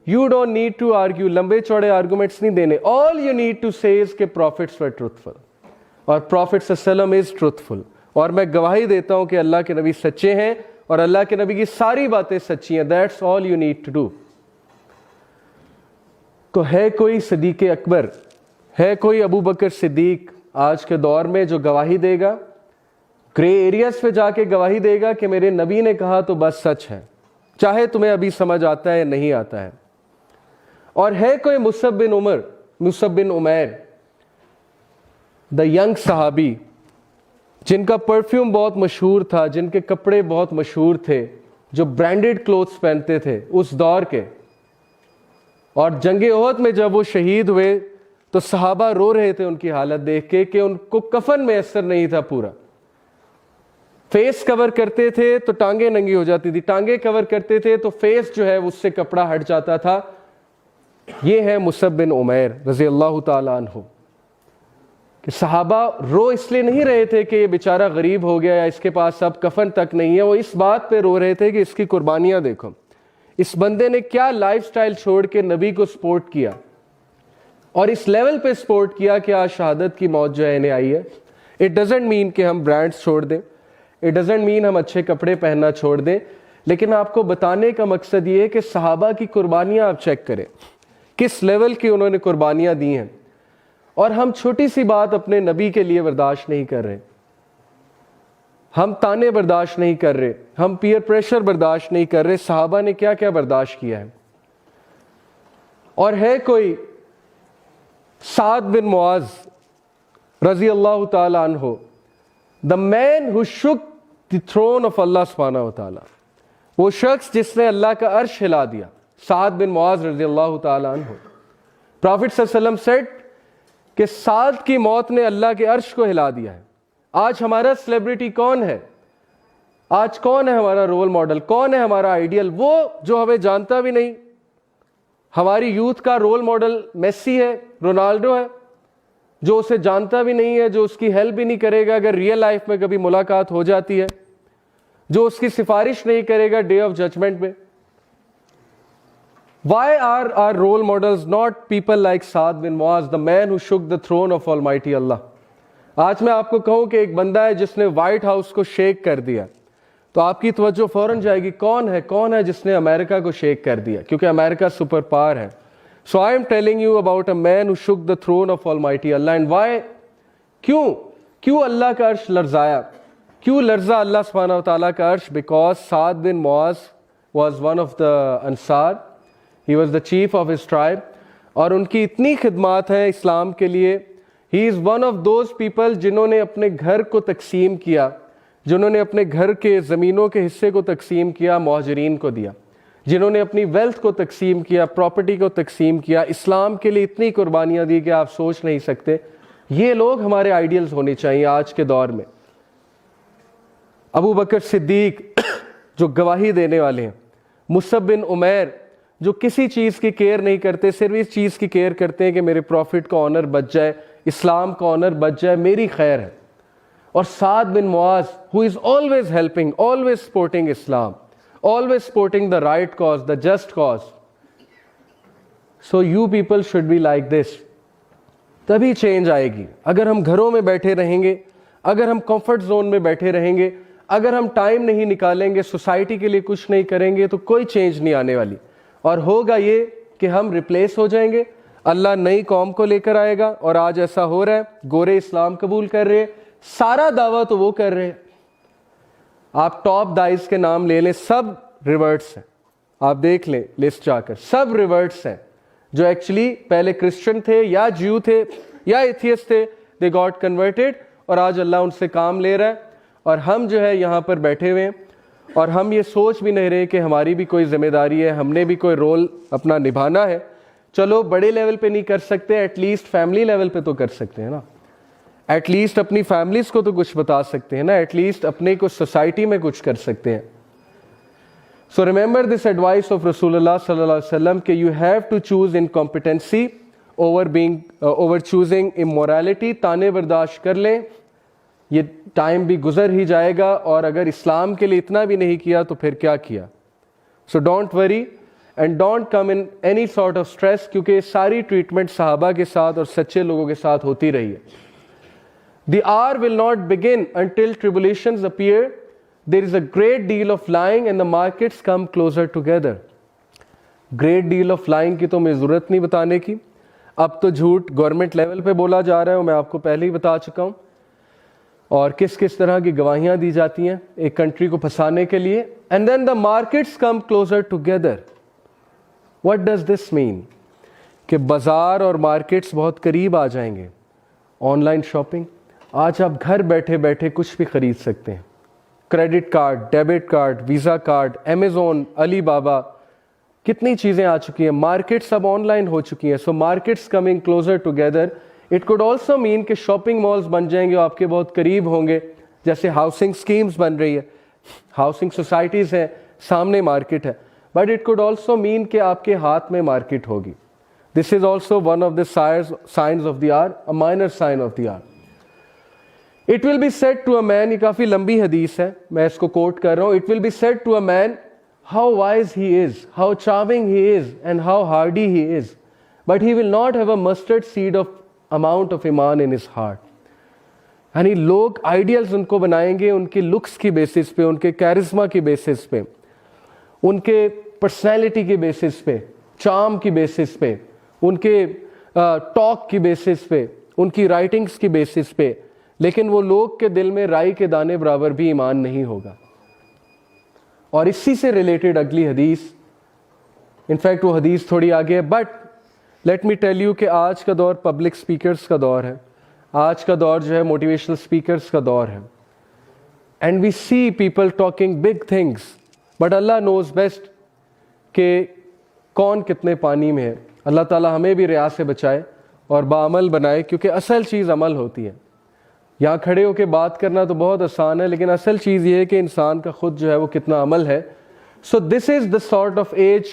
you don't need to argue. لمبے چوڑے آرگومنٹس نہیں دینے. All you need to say is کہ prophets were truthful. اور Prophet صلی اللہ علیہ وسلم is truthful. اور میں گواہی دیتا ہوں کہ اللہ کے نبی سچے ہیں, اور اللہ کے نبی کی ساری باتیں سچی ہیں. That's all you need to do. تو ہے کوئی صدیق اکبر, ہے کوئی ابو بکر صدیق آج کے دور میں جو گواہی دے گا, گرے ایریاز پہ جا کے گواہی دے گا کہ میرے نبی نے کہا تو بس سچ ہے, چاہے تمہیں ابھی سمجھ آتا ہے یا نہیں آتا ہے. اور ہے کوئی مصعب بن عمیر, دا ینگ صحابی جن کا پرفیوم بہت مشہور تھا, جن کے کپڑے بہت مشہور تھے, جو برانڈڈ کلوتھس پہنتے تھے اس دور کے, اور جنگ احد میں جب وہ شہید ہوئے تو صحابہ رو رہے تھے ان کی حالت دیکھ کے کہ ان کو کفن میسر نہیں تھا پورا. فیس کور کرتے تھے تو ٹانگیں ننگی ہو جاتی تھی, ٹانگیں کور کرتے تھے تو فیس جو ہے اس سے کپڑا ہٹ جاتا تھا. یہ ہے مصعب بن عمیر رضی اللہ تعالیٰ عنہ. کہ صحابہ رو اس لیے نہیں رہے تھے کہ یہ بیچارہ غریب ہو گیا یا اس کے پاس اب کفن تک نہیں ہے, وہ اس بات پہ رو رہے تھے کہ اس کی قربانیاں دیکھو, اس بندے نے کیا لائف سٹائل چھوڑ کے نبی کو سپورٹ کیا, اور اس لیول پہ سپورٹ کیا کہ آج شہادت کی موت جو ہے انہیں آئی ہے. اٹ ڈزنٹ مین کہ ہم برانڈز چھوڑ دیں, اٹ ڈزنٹ مین ہم اچھے کپڑے پہننا چھوڑ دیں, لیکن آپ کو بتانے کا مقصد یہ ہے کہ صحابہ کی قربانیاں آپ چیک کریں, کس لیول کی انہوں نے قربانیاں دی ہیں. اور ہم چھوٹی سی بات اپنے نبی کے لیے برداشت نہیں کر رہے, ہم تانے برداشت نہیں کر رہے, ہم پیئر پریشر برداشت نہیں کر رہے. صحابہ نے کیا کیا برداشت کیا ہے. اور ہے کوئی سعد بن معاذ رضی اللہ تعالیٰ عنہ, the man who shook the throne of Allah سبحانہ و تعالیٰ, وہ شخص جس نے اللہ کا عرش ہلا دیا, سعد بن معاذ رضی اللہ تعالیٰ عنہ. پرافٹ صلی اللہ علیہ وسلم said کہ سعد کی موت نے اللہ کے عرش کو ہلا دیا ہے. آج ہمارا سیلیبریٹی کون ہے, آج کون ہے ہمارا رول ماڈل, کون ہے ہمارا آئیڈیل؟ وہ جو ہمیں جانتا بھی نہیں. ہماری یوتھ کا رول ماڈل میسی ہے, رونالڈو ہے, جو اسے جانتا بھی نہیں ہے, جو اس کی ہیلپ بھی نہیں کرے گا اگر ریئل لائف میں کبھی ملاقات ہو جاتی ہے, جو اس کی سفارش نہیں کرے گا ڈے آف ججمنٹ میں. Why are our role models not people like Sa'd bin Mu'az, the man who shook the throne of Almighty Allah? آج میں آپ کو کہوں کہ ایک بندہ ہے جس نے وائٹ ہاؤس کو شیک کر دیا, تو آپ کی توجہ فوراً جائے گی کون ہے جس نے امریکہ کو شیک کر دیا, کیونکہ امریکہ سپر پاور ہے. So I am telling you about a man who shook the throne of Almighty Allah. And why? کیوں اللہ کا عرش لرزایا, کیوں لرزا اللہ سبحانہ و تعالیٰ کا عرش؟ Because Sa'd bin Mu'az was one of the Ansar. He was the chief of his tribe, اور ان کی اتنی خدمات ہیں اسلام کے لیے. He is one of those people جنہوں نے اپنے گھر کو تقسیم کیا, جنہوں نے اپنے گھر کے زمینوں کے حصے کو تقسیم کیا, مہاجرین کو دیا, جنہوں نے اپنی ویلتھ کو تقسیم کیا, پراپرٹی کو تقسیم کیا, اسلام کے لیے اتنی قربانیاں دی کہ آپ سوچ نہیں سکتے. یہ لوگ ہمارے آئیڈیلز ہونے چاہیے آج کے دور میں. ابو بکر صدیق جو گواہی دینے والے ہیں, مصعب بن عمیر جو کسی چیز کی کیئر نہیں کرتے, صرف اس چیز کی کیئر کرتے ہیں کہ میرے پروفٹ کا آنر بچ جائے, اسلام کا آنر بچ جائے, میری خیر ہے. اور سعد بن معاذ who is always helping, always supporting Islam, always supporting the right cause, the just cause. So you people should be like this. تبھی چینج آئے گی. اگر ہم گھروں میں بیٹھے رہیں گے, اگر ہم کمفرٹ زون میں بیٹھے رہیں گے, اگر ہم ٹائم نہیں نکالیں گے, سوسائٹی کے لیے کچھ نہیں کریں گے, تو کوئی چینج نہیں آنے والی. اور ہوگا یہ کہ ہم ریپلیس ہو جائیں گے, اللہ نئی قوم کو لے کر آئے گا. اور آج ایسا ہو رہا ہے, گورے اسلام قبول کر رہے, سارا دعویٰ تو وہ کر رہے ہیں, آپ ٹاپ دائز کے نام لے لیں, سب ریورٹس ہیں, آپ دیکھ لیں لسٹ جا کر, سب ریورٹس ہیں جو ایکچولی پہلے کرسچن تھے یا جیو تھے یا ایتھیسٹ تھے, دے گاٹ کنورٹیڈ, اور آج اللہ ان سے کام لے رہا ہے. اور ہم جو ہے یہاں پر بیٹھے ہوئے ہیں اور ہم یہ سوچ بھی نہیں رہے کہ ہماری بھی کوئی ذمہ داری ہے, ہم نے بھی کوئی رول اپنا نبھانا ہے. چلو بڑے لیول پہ نہیں کر سکتے, ایٹ لیسٹ فیملی لیول پہ تو کر سکتے ہیں نا, ایٹ لیسٹ اپنی فیملیز کو تو کچھ بتا سکتے ہیں نا, ایٹ لیسٹ اپنے کو سوسائٹی میں کچھ کر سکتے ہیں. So remember this advice of Rasulullah sallallahu alaihi wasallam کہ you have to choose incompetency over choosing immorality. تانے برداشت کر لیں, یہ ٹائم بھی گزر ہی جائے گا, اور اگر اسلام کے لیے اتنا بھی نہیں کیا تو پھر کیا کیا. So don't worry and don't come in any sort of stress, کیونکہ یہ ساری ٹریٹمنٹ صحابہ کے ساتھ اور سچے لوگوں کے ساتھ ہوتی رہی ہے. The hour will not begin until tribulations appear. There is a great deal of lying and the markets come closer together. Great deal of lying کی تو میں ضرورت نہیں بتانے کی, اب تو جھوٹ گورنمنٹ لیول پہ بولا جا رہا ہے, میں آپ کو پہلے ہی بتا چکا ہوں, اور کس کس طرح کی گواہیاں دی جاتی ہیں ایک کنٹری کو پھنسانے کے لیے. And then the markets come closer together. What does this mean? کہ بازار اور مارکیٹس بہت قریب آ جائیں گے. آن لائن شاپنگ, آج آپ گھر بیٹھے بیٹھے کچھ بھی خرید سکتے ہیں, credit card, debit card, Visa card, Amazon, Alibaba, کتنی چیزیں آ چکی ہیں. مارکیٹس اب آن لائن ہو چکی ہیں. So markets coming closer together. It could also mean کہ شاپنگ مالز بن جائیں گے, آپ کے بہت قریب ہوں گے, جیسے ہاؤسنگ اسکیمز بن رہی ہے, ہاؤسنگ سوسائٹیز ہیں, سامنے مارکیٹ ہے. But it could also mean کہ آپ کے ہاتھ میں مارکیٹ ہوگی. This is also one of the signs of the hour, a minor sign of the hour. It will be said to a man, یہ کافی لمبی حدیث ہے, میں اس کو کوٹ کر رہا ہوں. It will be said to a man how wise he is, how charming he is, and how hardy he is, but he will not have a mustard seed of amount of iman in his heart. یعنی لوگ ideals ان کو بنائیں گے ان کے looks کی basis پہ, ان کے charisma کی بیسس پہ, ان کے پرسنالٹی کی بیسس پہ, چارم کی بیسس پہ, ان کے ٹاک کی بیسس پہ, ان کی رائٹنگز کی بیسس پہ, لیکن وہ لوگ کے دل میں رائی کے دانے برابر بھی ایمان نہیں ہوگا. اور اسی سے ریلیٹڈ اگلی حدیث, انفیکٹ وہ حدیث تھوڑی آگے ہے, but let me tell you کہ آج کا دور پبلک سپیکرز کا دور ہے, آج کا دور جو ہے موٹیویشنل سپیکرز کا دور ہے. And we see people talking big things, but Allah knows best کہ کون کتنے پانی میں ہے. اللہ تعالیٰ ہمیں بھی ریا سے بچائے اور بعمل بنائے, کیونکہ اصل چیز عمل ہوتی ہے. یہاں کھڑے ہو کے بات کرنا تو بہت آسان ہے, لیکن اصل چیز یہ ہے کہ انسان کا خود جو ہے وہ کتنا عمل ہے. So this is the sort of age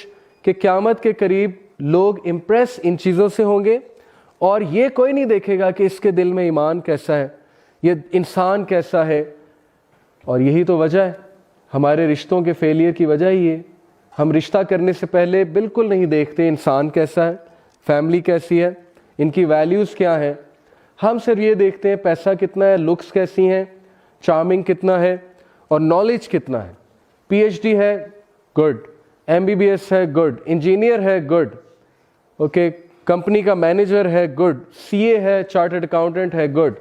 کہ قیامت کے قریب لوگ امپریس ان چیزوں سے ہوں گے, اور یہ کوئی نہیں دیکھے گا کہ اس کے دل میں ایمان کیسا ہے, یہ انسان کیسا ہے. اور یہی تو وجہ ہے ہمارے رشتوں کے فیلئر کی وجہ ہی ہے. ہم رشتہ کرنے سے پہلے بالکل نہیں دیکھتے انسان کیسا ہے, فیملی کیسی ہے, ان کی ویلیوز کیا ہیں. ہم صرف یہ دیکھتے ہیں پیسہ کتنا ہے, لکس کیسی ہیں, چارمنگ کتنا ہے, اور نالج کتنا ہے. پی ایچ ڈی ہے, good. M B B S ہے, گڈ. انجینئر ہے, گڈ. اوکے, کمپنی کا مینیجر ہے, گڈ. سی اے ہے, چارٹرڈ اکاؤنٹنٹ ہے, good.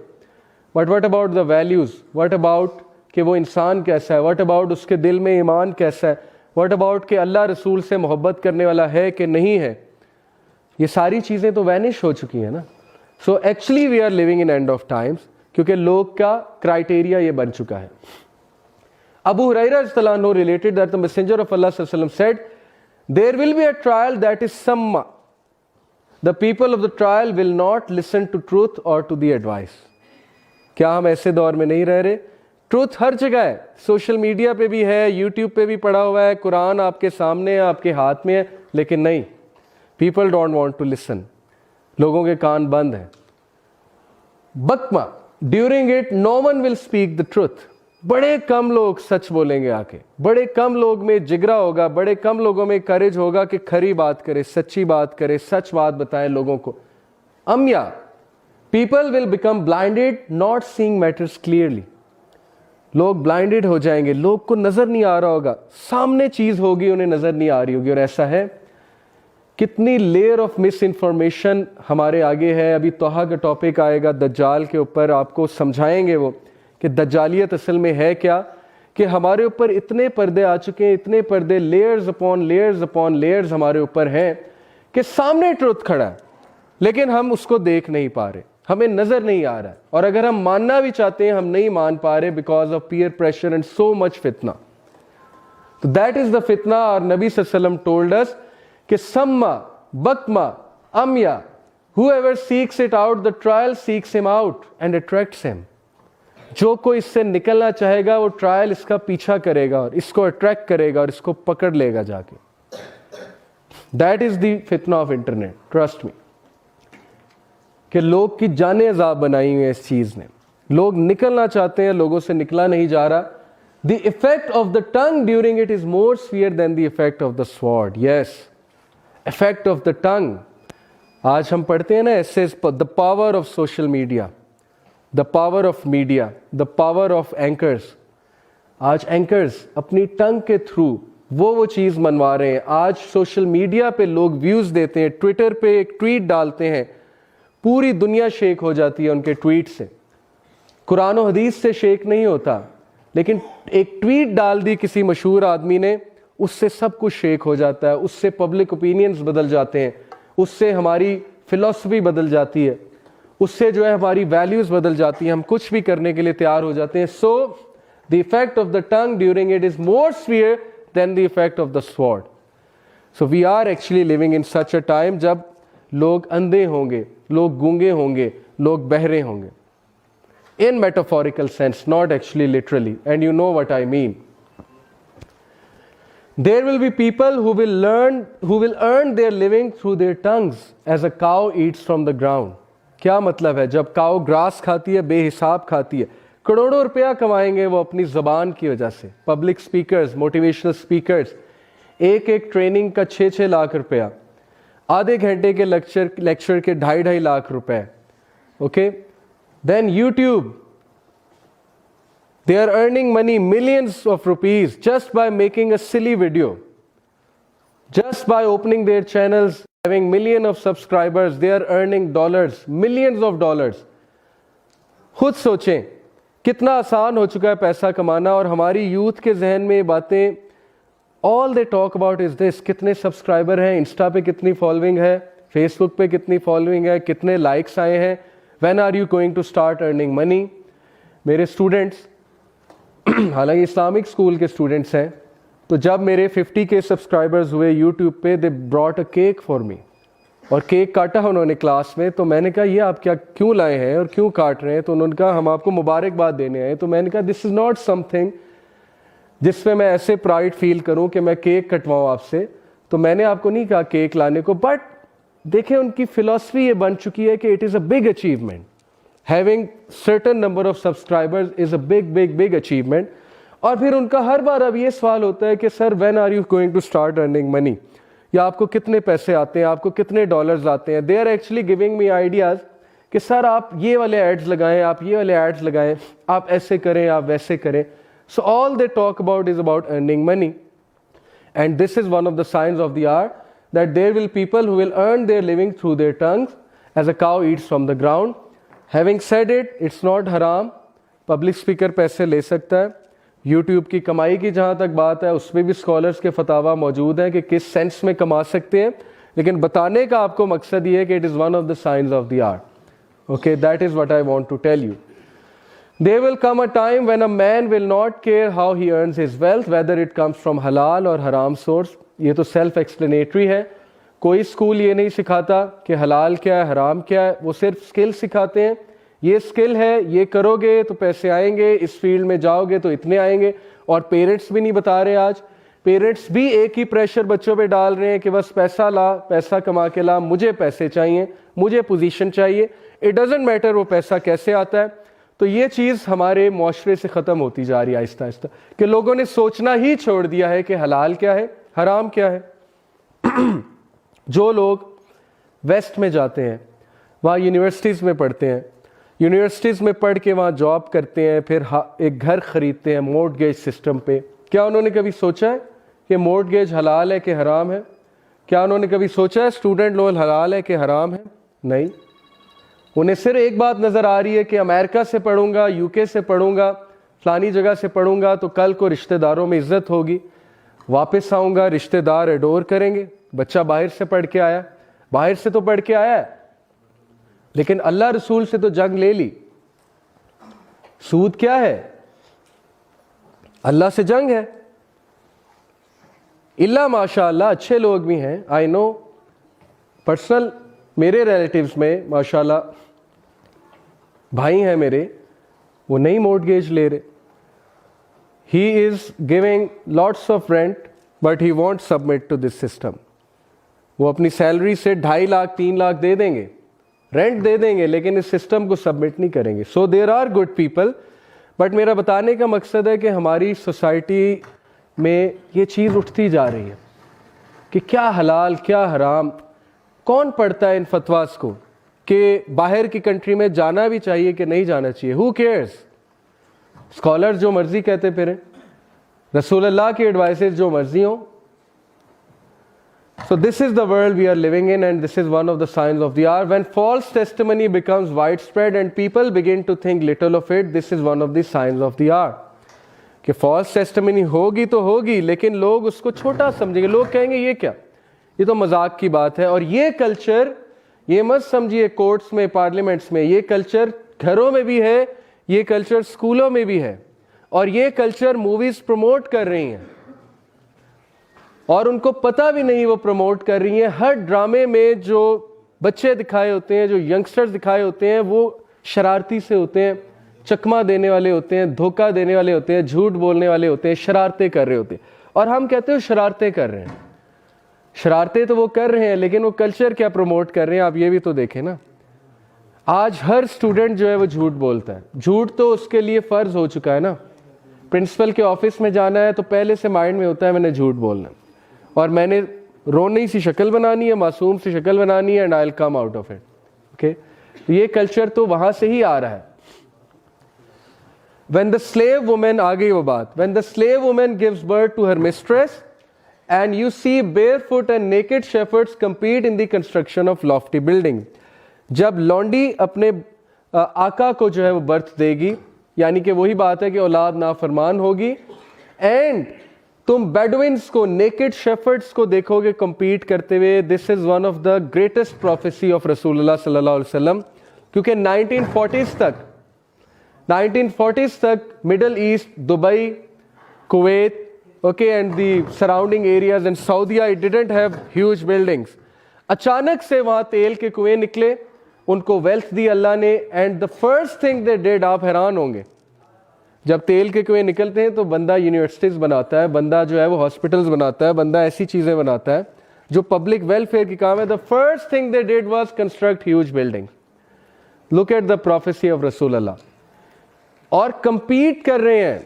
But what about the values, what about کہ وہ انسان کیسا ہے, واٹ اباؤٹ اس کے دل میں ایمان کیسا ہے, واٹ اباؤٹ کہ اللہ رسول سے محبت کرنے والا ہے کہ نہیں ہے. یہ ساری چیزیں تو وینش ہو چکی ہیں نا. So actually we are living in end of times, کیونکہ لوگ کا کرائٹیریا یہ بن چکا ہے. ابو ہریرہ رضی اللہ عنہ related that the messenger of Allah صلی اللہ علیہ وسلم said, there will be a trial that is summa. The people of the trial will not listen to truth or to the advice. کیا ہم ایسے دور میں نہیں رہ رہے؟ ٹروتھ ہر جگہ ہے, سوشل میڈیا پہ بھی ہے, یوٹیوب پہ بھی پڑا ہوا ہے, قرآن آپ کے سامنے ہے, آپ کے ہاتھ میں ہے, لیکن نہیں, people don't want to listen. لوگوں کے کان بند ہیں. بکما, during it no one will speak the truth. بڑے کم لوگ سچ بولیں گے آ کے, بڑے کم لوگ میں جگرا ہوگا, بڑے کم لوگوں میں کریج ہوگا کہ کھری بات کرے, سچی بات کرے, سچ بات بتائیں لوگوں کو. امیا, people will become blinded not seeing matters clearly. لوگ بلائنڈڈ ہو جائیں گے, لوگ کو نظر نہیں آ رہا ہوگا, سامنے چیز ہوگی انہیں نظر نہیں آ رہی ہوگی. اور ایسا ہے, کتنی لیئر آف مس انفارمیشن ہمارے آگے ہے. ابھی توحا کا ٹاپک آئے گا دجال کے اوپر, آپ کو سمجھائیں گے وہ کہ دجالیت اصل میں ہے کیا, کہ ہمارے اوپر اتنے پردے آ چکے ہیں, اتنے پردے, layers upon layers upon layers ہمارے اوپر ہیں کہ سامنے ٹروتھ کھڑا ہے لیکن ہم اس کو دیکھ نہیں پا رہے, ہمیں نظر نہیں آ رہا ہے, اور اگر ہم ماننا بھی چاہتے ہیں ہم نہیں مان پا رہے because of peer pressure and so much فتنہ. تو دیٹ از دا فتنہ. اور نبی صلی اللہ علیہ وسلم ٹولڈ اس کہ سما بکما امیا whoever seeks it out the trial seeks him out and attracts him. جو کوئی اس سے نکلنا چاہے گا وہ ٹرائل اس کا پیچھا کرے گا اور اس کو اٹریکٹ کرے گا اور اس کو پکڑ لے گا جا کے. دیٹ از دی فتنہ آف انٹرنیٹ, ٹرسٹ می. کہ لوگ کی جانیں عذاب بنائی ہوئی ہیں اس چیز نے, لوگ نکلنا چاہتے ہیں, لوگوں سے نکلا نہیں جا رہا. The effect of the tongue during it is more severe than the effect of the sword. Yes, effect of the tongue. آج ہم پڑھتے ہیں نا ایسے, the power of social media, the power of media, the power of anchors. آج anchors اپنی tongue کے through وہ چیز منوا رہے ہیں. آج سوشل میڈیا پہ لوگ ویوز دیتے ہیں, ٹویٹر پہ ایک ٹویٹ ڈالتے ہیں, پوری دنیا شیک ہو جاتی ہے ان کے ٹویٹ سے. قرآن و حدیث سے شیک نہیں ہوتا, لیکن ایک ٹویٹ ڈال دی کسی مشہور آدمی نے, اس سے سب کچھ شیک ہو جاتا ہے, اس سے پبلک اوپینینز بدل جاتے ہیں, اس سے ہماری فلسفی بدل جاتی ہے, اس سے جو ہے ہماری ویلیوز بدل جاتی ہیں, ہم کچھ بھی کرنے کے لیے تیار ہو جاتے ہیں. So the effect of the tongue during it is more severe than the effect of the sword. So we are actually living in such a time جب لوگ اندھے ہوں گے, لوگ گونگے ہوں گے, لوگ بہرے ہوں گے. In metaphorical sense, not actually literally, and you know what I mean. There will be people who will earn their living through their tongues as a cow eats from the ground. کیا مطلب ہے؟ جب کاؤ grass کھاتی ہے, بے حساب کھاتی ہے, کروڑوں روپیہ کمائیں گے وہ اپنی زبان کی وجہ سے. پبلک سپیکرز, موٹیویشنل سپیکرز, ایک ٹریننگ کا 6 لاکھ روپیہ, آدھے گھنٹے کے لیکچر کے 2.5 لاکھ روپے. Okay, then YouTube, they are earning money, millions of rupees, just by making a silly video, just by opening their channels, having millions of subscribers. They are earning dollars, millions of dollars. خود سوچیں کتنا آسان ہو چکا ہے پیسہ کمانا, اور ہماری یوتھ کے ذہن میں یہ باتیں, all they talk about is this: کتنے سبسکرائبر ہیں, انسٹا پہ کتنی فالوئنگ ہے, فیس بک پہ کتنی فالوئنگ ہے, کتنے لائکس آئے ہیں, when are you going to start earning money. میرے اسٹوڈنٹس, حالانکہ اسلامک اسکول کے اسٹوڈنٹس ہیں, تو جب میرے 50K سبسکرائبرز ہوئے یوٹیوب پہ, they brought a cake for me, اور کیک کاٹا انہوں نے کلاس میں. تو میں نے کہا یہ آپ کیوں لائے ہیں اور کیوں کاٹ رہے ہیں؟ تو انہوں نے کہا ہم آپ کو مبارکباد دینے آئے. تو میں نے کہا دس از ناٹ سم تھنگ جس پہ میں ایسے پرائڈ فیل کروں کہ میں کیک کٹواؤں آپ سے. تو میں نے آپ کو نہیں کہا کیک لانے کو, بٹ دیکھیں ان کی فلسفی یہ بن چکی ہے کہ it is a big achievement. Having certain number of subscribers is a big achievement. اور پھر ان کا ہر بار اب یہ سوال ہوتا ہے کہ sir when are you going to start earning money, یا آپ کو کتنے پیسے آتے ہیں, آپ کو کتنے ڈالرز آتے ہیں. They are actually giving me ideas کہ سر آپ یہ والے ایڈز لگائیں, آپ یہ والے ایڈز لگائیں, آپ ایسے کریں, آپ ویسے کریں. So all they talk about is about earning money. And this is one of the signs of the hour that there will people who will earn their living through their tongues as a cow eats from the ground. Having said it, it's not haram. Public speaker پیسے لے سکتا ہے. YouTube کی کمائی کی جہاں تک بات ہے, اس میں بھی اسکالرس کے فتاوا موجود ہیں کہ کس سینس میں کما سکتے ہیں, لیکن بتانے کا آپ کو مقصد یہ ہے کہ it is one of the signs of the art. Okay, that is what I want to tell you. There will come a time when a man will not care how he earns his wealth, whether it comes from halal or haram source. یہ تو self explanatory ہے. کوئی school یہ نہیں سکھاتا کہ حلال کیا ہے, حرام کیا ہے. وہ صرف اسکل سکھاتے ہیں, یہ اسکل ہے, یہ کرو گے تو پیسے آئیں گے, اس فیلڈ میں جاؤ گے تو اتنے آئیں گے. اور پیرنٹس بھی نہیں بتا رہے. آج پیرنٹس بھی ایک ہی پریشر بچوں پہ ڈال رہے ہیں کہ بس پیسہ لا, پیسہ کما کے لا, مجھے پیسے چاہیے, مجھے پوزیشن چاہیے. اٹ ڈزنٹ میٹر وہ پیسہ کیسے آتا ہے. تو یہ چیز ہمارے معاشرے سے ختم ہوتی جا رہی ہے آہستہ آہستہ, کہ لوگوں نے سوچنا ہی چھوڑ دیا ہے کہ حلال کیا ہے, حرام کیا ہے. جو لوگ ویسٹ میں جاتے ہیں, وہاں یونیورسٹیز میں پڑھتے ہیں, یونیورسٹیز میں پڑھ کے وہاں جاب کرتے ہیں, پھر ایک گھر خریدتے ہیں مورٹگیج سسٹم پہ. کیا انہوں نے کبھی سوچا ہے کہ مورٹگیج حلال ہے کہ حرام ہے؟ کیا انہوں نے کبھی سوچا ہے اسٹوڈنٹ لون حلال ہے کہ حرام ہے؟ نہیں. انہیں صرف ایک بات نظر آ رہی ہے کہ امریکہ سے پڑھوں گا, UK سے پڑھوں گا فلانی جگہ سے پڑھوں گا تو کل کو رشتہ داروں میں عزت ہوگی, واپس آؤں گا رشتہ دار ایڈور کریں گے. بچہ باہر سے پڑھ کے آیا, باہر سے تو پڑھ کے آیا ہے, لیکن اللہ رسول سے تو جنگ لے لی. سود کیا ہے؟ اللہ سے جنگ ہے. اللہ ماشاء اللہ اچھے لوگ بھی ہیں, آئی نو پرسنل میرے ریلیٹیوز میں ماشاء اللہ بھائی ہیں میرے, وہ نہیں مورٹگیج لے رہے. He is giving lots of rent but he want submit to this system. وہ اپنی سیلری سے 2.5 لاکھ 3 لاکھ دے دیں گے, رینٹ دے دیں گے, لیکن اس سسٹم کو سبمٹ نہیں کریں گے. So there are good people, but میرا بتانے کا مقصد ہے کہ ہماری سوسائٹی میں یہ چیز اٹھتی جا رہی ہے کہ کیا حلال کیا حرام. کون پڑھتا ہے ان فتواز کو کہ باہر کی کنٹری میں جانا بھی چاہیے کہ نہیں جانا چاہیے؟ ہو کیئرز؟ اسکالر جو مرضی کہتے پھریں, رسول اللہ کی ایڈوائسز جو مرضی ہوں. So this is the world we are living in, and this is one of the signs of the hour. When false testimony becomes widespread and people begin to think little of it, this is one of the signs of the hour. کہ false testimony ہوگی تو ہوگی, لیکن لوگ اس کو چھوٹا سمجھیں گے. لوگ کہیں گے یہ کیا, یہ تو مذاق کی بات ہے. اور یہ کلچر, یہ مت سمجھیے کورٹس میں پارلیمنٹس میں, یہ کلچر گھروں میں بھی ہے, یہ کلچر اسکولوں میں بھی ہے, اور یہ کلچر موویز پروموٹ کر رہی ہیں, اور ان کو پتہ بھی نہیں وہ پروموٹ کر رہی ہیں. ہر ڈرامے میں جو بچے دکھائے ہوتے ہیں, جو ینگسٹرز دکھائے ہوتے ہیں, وہ شرارتی سے ہوتے ہیں, چکما دینے والے ہوتے ہیں, دھوکہ دینے والے ہوتے ہیں, جھوٹ بولنے والے ہوتے ہیں, شرارتیں کر رہے ہوتے ہیں. اور ہم کہتے ہیں شرارتیں کر رہے ہیں. شرارتیں تو وہ کر رہے ہیں, لیکن وہ کلچر کیا پروموٹ کر رہے ہیں آپ یہ بھی تو دیکھیں نا. آج ہر اسٹوڈنٹ جو ہے وہ جھوٹ بولتا ہے. جھوٹ تو اس کے لیے فرض ہو چکا ہے نا. پرنسپل کے آفس میں جانا ہے تو پہلے سے مائنڈ میں ہوتا ہے میں نے جھوٹ بولنا ہے, اور میں نے رونی سی شکل بنانی ہے, معصوم سی شکل بنانی ہے, and I will come out of it. Okay, یہ کلچر تو وہاں سے ہی آ رہا ہے. when the slave woman, آ گئی وہ بات, when the slave woman gives birth to her mistress and you see barefoot and naked shepherds compete in the construction of lofty building. جب لونڈی اپنے آقا کو جو ہے وہ برتھ دے گی, یعنی کہ وہی بات ہے کہ اولاد نافرمان ہوگی, اینڈ تم بیڈوینس کو, نیکڈ شیفرڈس کو دیکھو گے کمپیٹ کرتے ہوئے. This is one of the greatest prophecy of رسول اللہ صلی اللہ علیہ وسلم, کیونکہ 1940s تک middle east, Dubai, Kuwait, okay, and the surrounding areas and Saudia, it didn't have huge buildings. اچانک سے وہاں تیل کے کنویں نکلے, ان کو ویلتھ دی اللہ نے, and the first thing they dead, آپ حیران ہوں گے, جب تیل کے کنویں نکلتے ہیں تو بندہ یونیورسٹیز بناتا ہے, بندہ جو ہے وہ ہاسپٹلز بناتا ہے, بندہ ایسی چیزیں بناتا ہے جو پبلک ویلفیئر کی کام ہے. The first thing they did was construct huge building. Look at the prophecy of رسول اللہ. اور کمپیٹ کر رہے ہیں.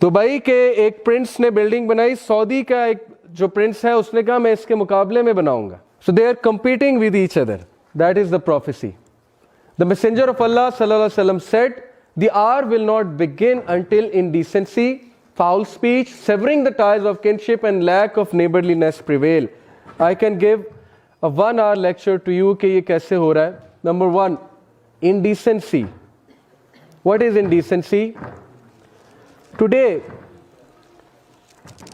دبئی کے ایک پرنس نے بلڈنگ بنائی, سعودی کا ایک جو پرنس ہے اس نے کہا میں اس کے مقابلے میں بناؤں گا. So they are competing with each other. That is the prophecy. The messenger of اللہ صلی اللہ علیہ وسلم said, the hour will not begin until indecency, foul speech, severing the ties of kinship and lack of neighborliness prevail. I can give a 1 hour lecture to you کہ یہ کیسے ہو رہا ہے. Number 1, indecency. What is indecency? Today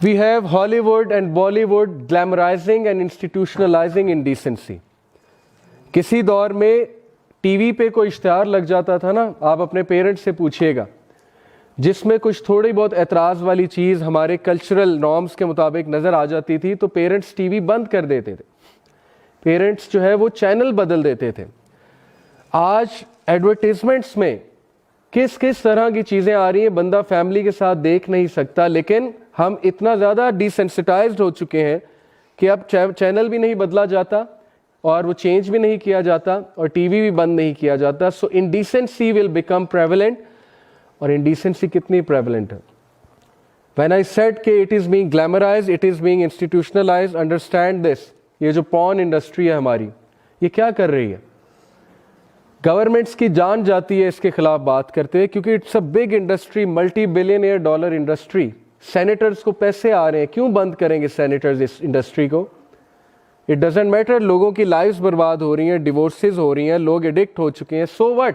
we have Hollywood and Bollywood glamorizing and institutionalizing indecency. کسی دور میں T V پہ کوئی اشتہار لگ جاتا تھا نا, آپ اپنے پیرنٹس سے پوچھئے گا, جس میں کچھ تھوڑی بہت اعتراض والی چیز ہمارے کلچرل نارمز کے مطابق نظر آ جاتی تھی تو پیرنٹس ٹی وی بند کر دیتے تھے, پیرنٹس جو ہے وہ چینل بدل دیتے تھے. آج ایڈورٹیزمنٹس میں کس کس طرح کی چیزیں آ رہی ہیں, بندہ فیملی کے ساتھ دیکھ نہیں سکتا. لیکن ہم اتنا زیادہ ڈیسینسٹائزڈ ہو چکے ہیں کہ اب چینل بھی نہیں بدلا جاتا, اور وہ چینج بھی نہیں کیا جاتا, اور ٹی وی بھی بند نہیں کیا جاتا. So indecency will become prevalent. اور انڈیسنسی کتنی پریویلنٹ ہے. وین آئی سیڈ کہ it is being glamorized, it is being institutionalized, understand this. یہ جو پورن انڈسٹری ہے ہماری, یہ کیا کر رہی ہے؟ گورنمنٹس کی جان جاتی ہے اس کے خلاف بات کرتے ہوئے, کیونکہ it's a big industry, multi billionaire dollar industry. Senators کو پیسے آ رہے ہیں, کیوں بند کریں گے سینیٹرز اس انڈسٹری کو؟ اٹ ڈزنٹ میٹر, لوگوں کی لائفز برباد ہو رہی ہیں, ڈیورسز ہو رہی ہیں, لوگ ایڈکٹ ہو چکے ہیں, so what.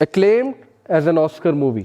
acclaimed as an Oscar movie.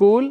#cool,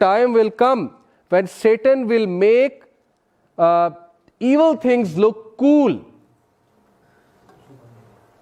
time will come when Satan will make evil things look cool.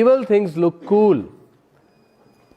evil things look cool.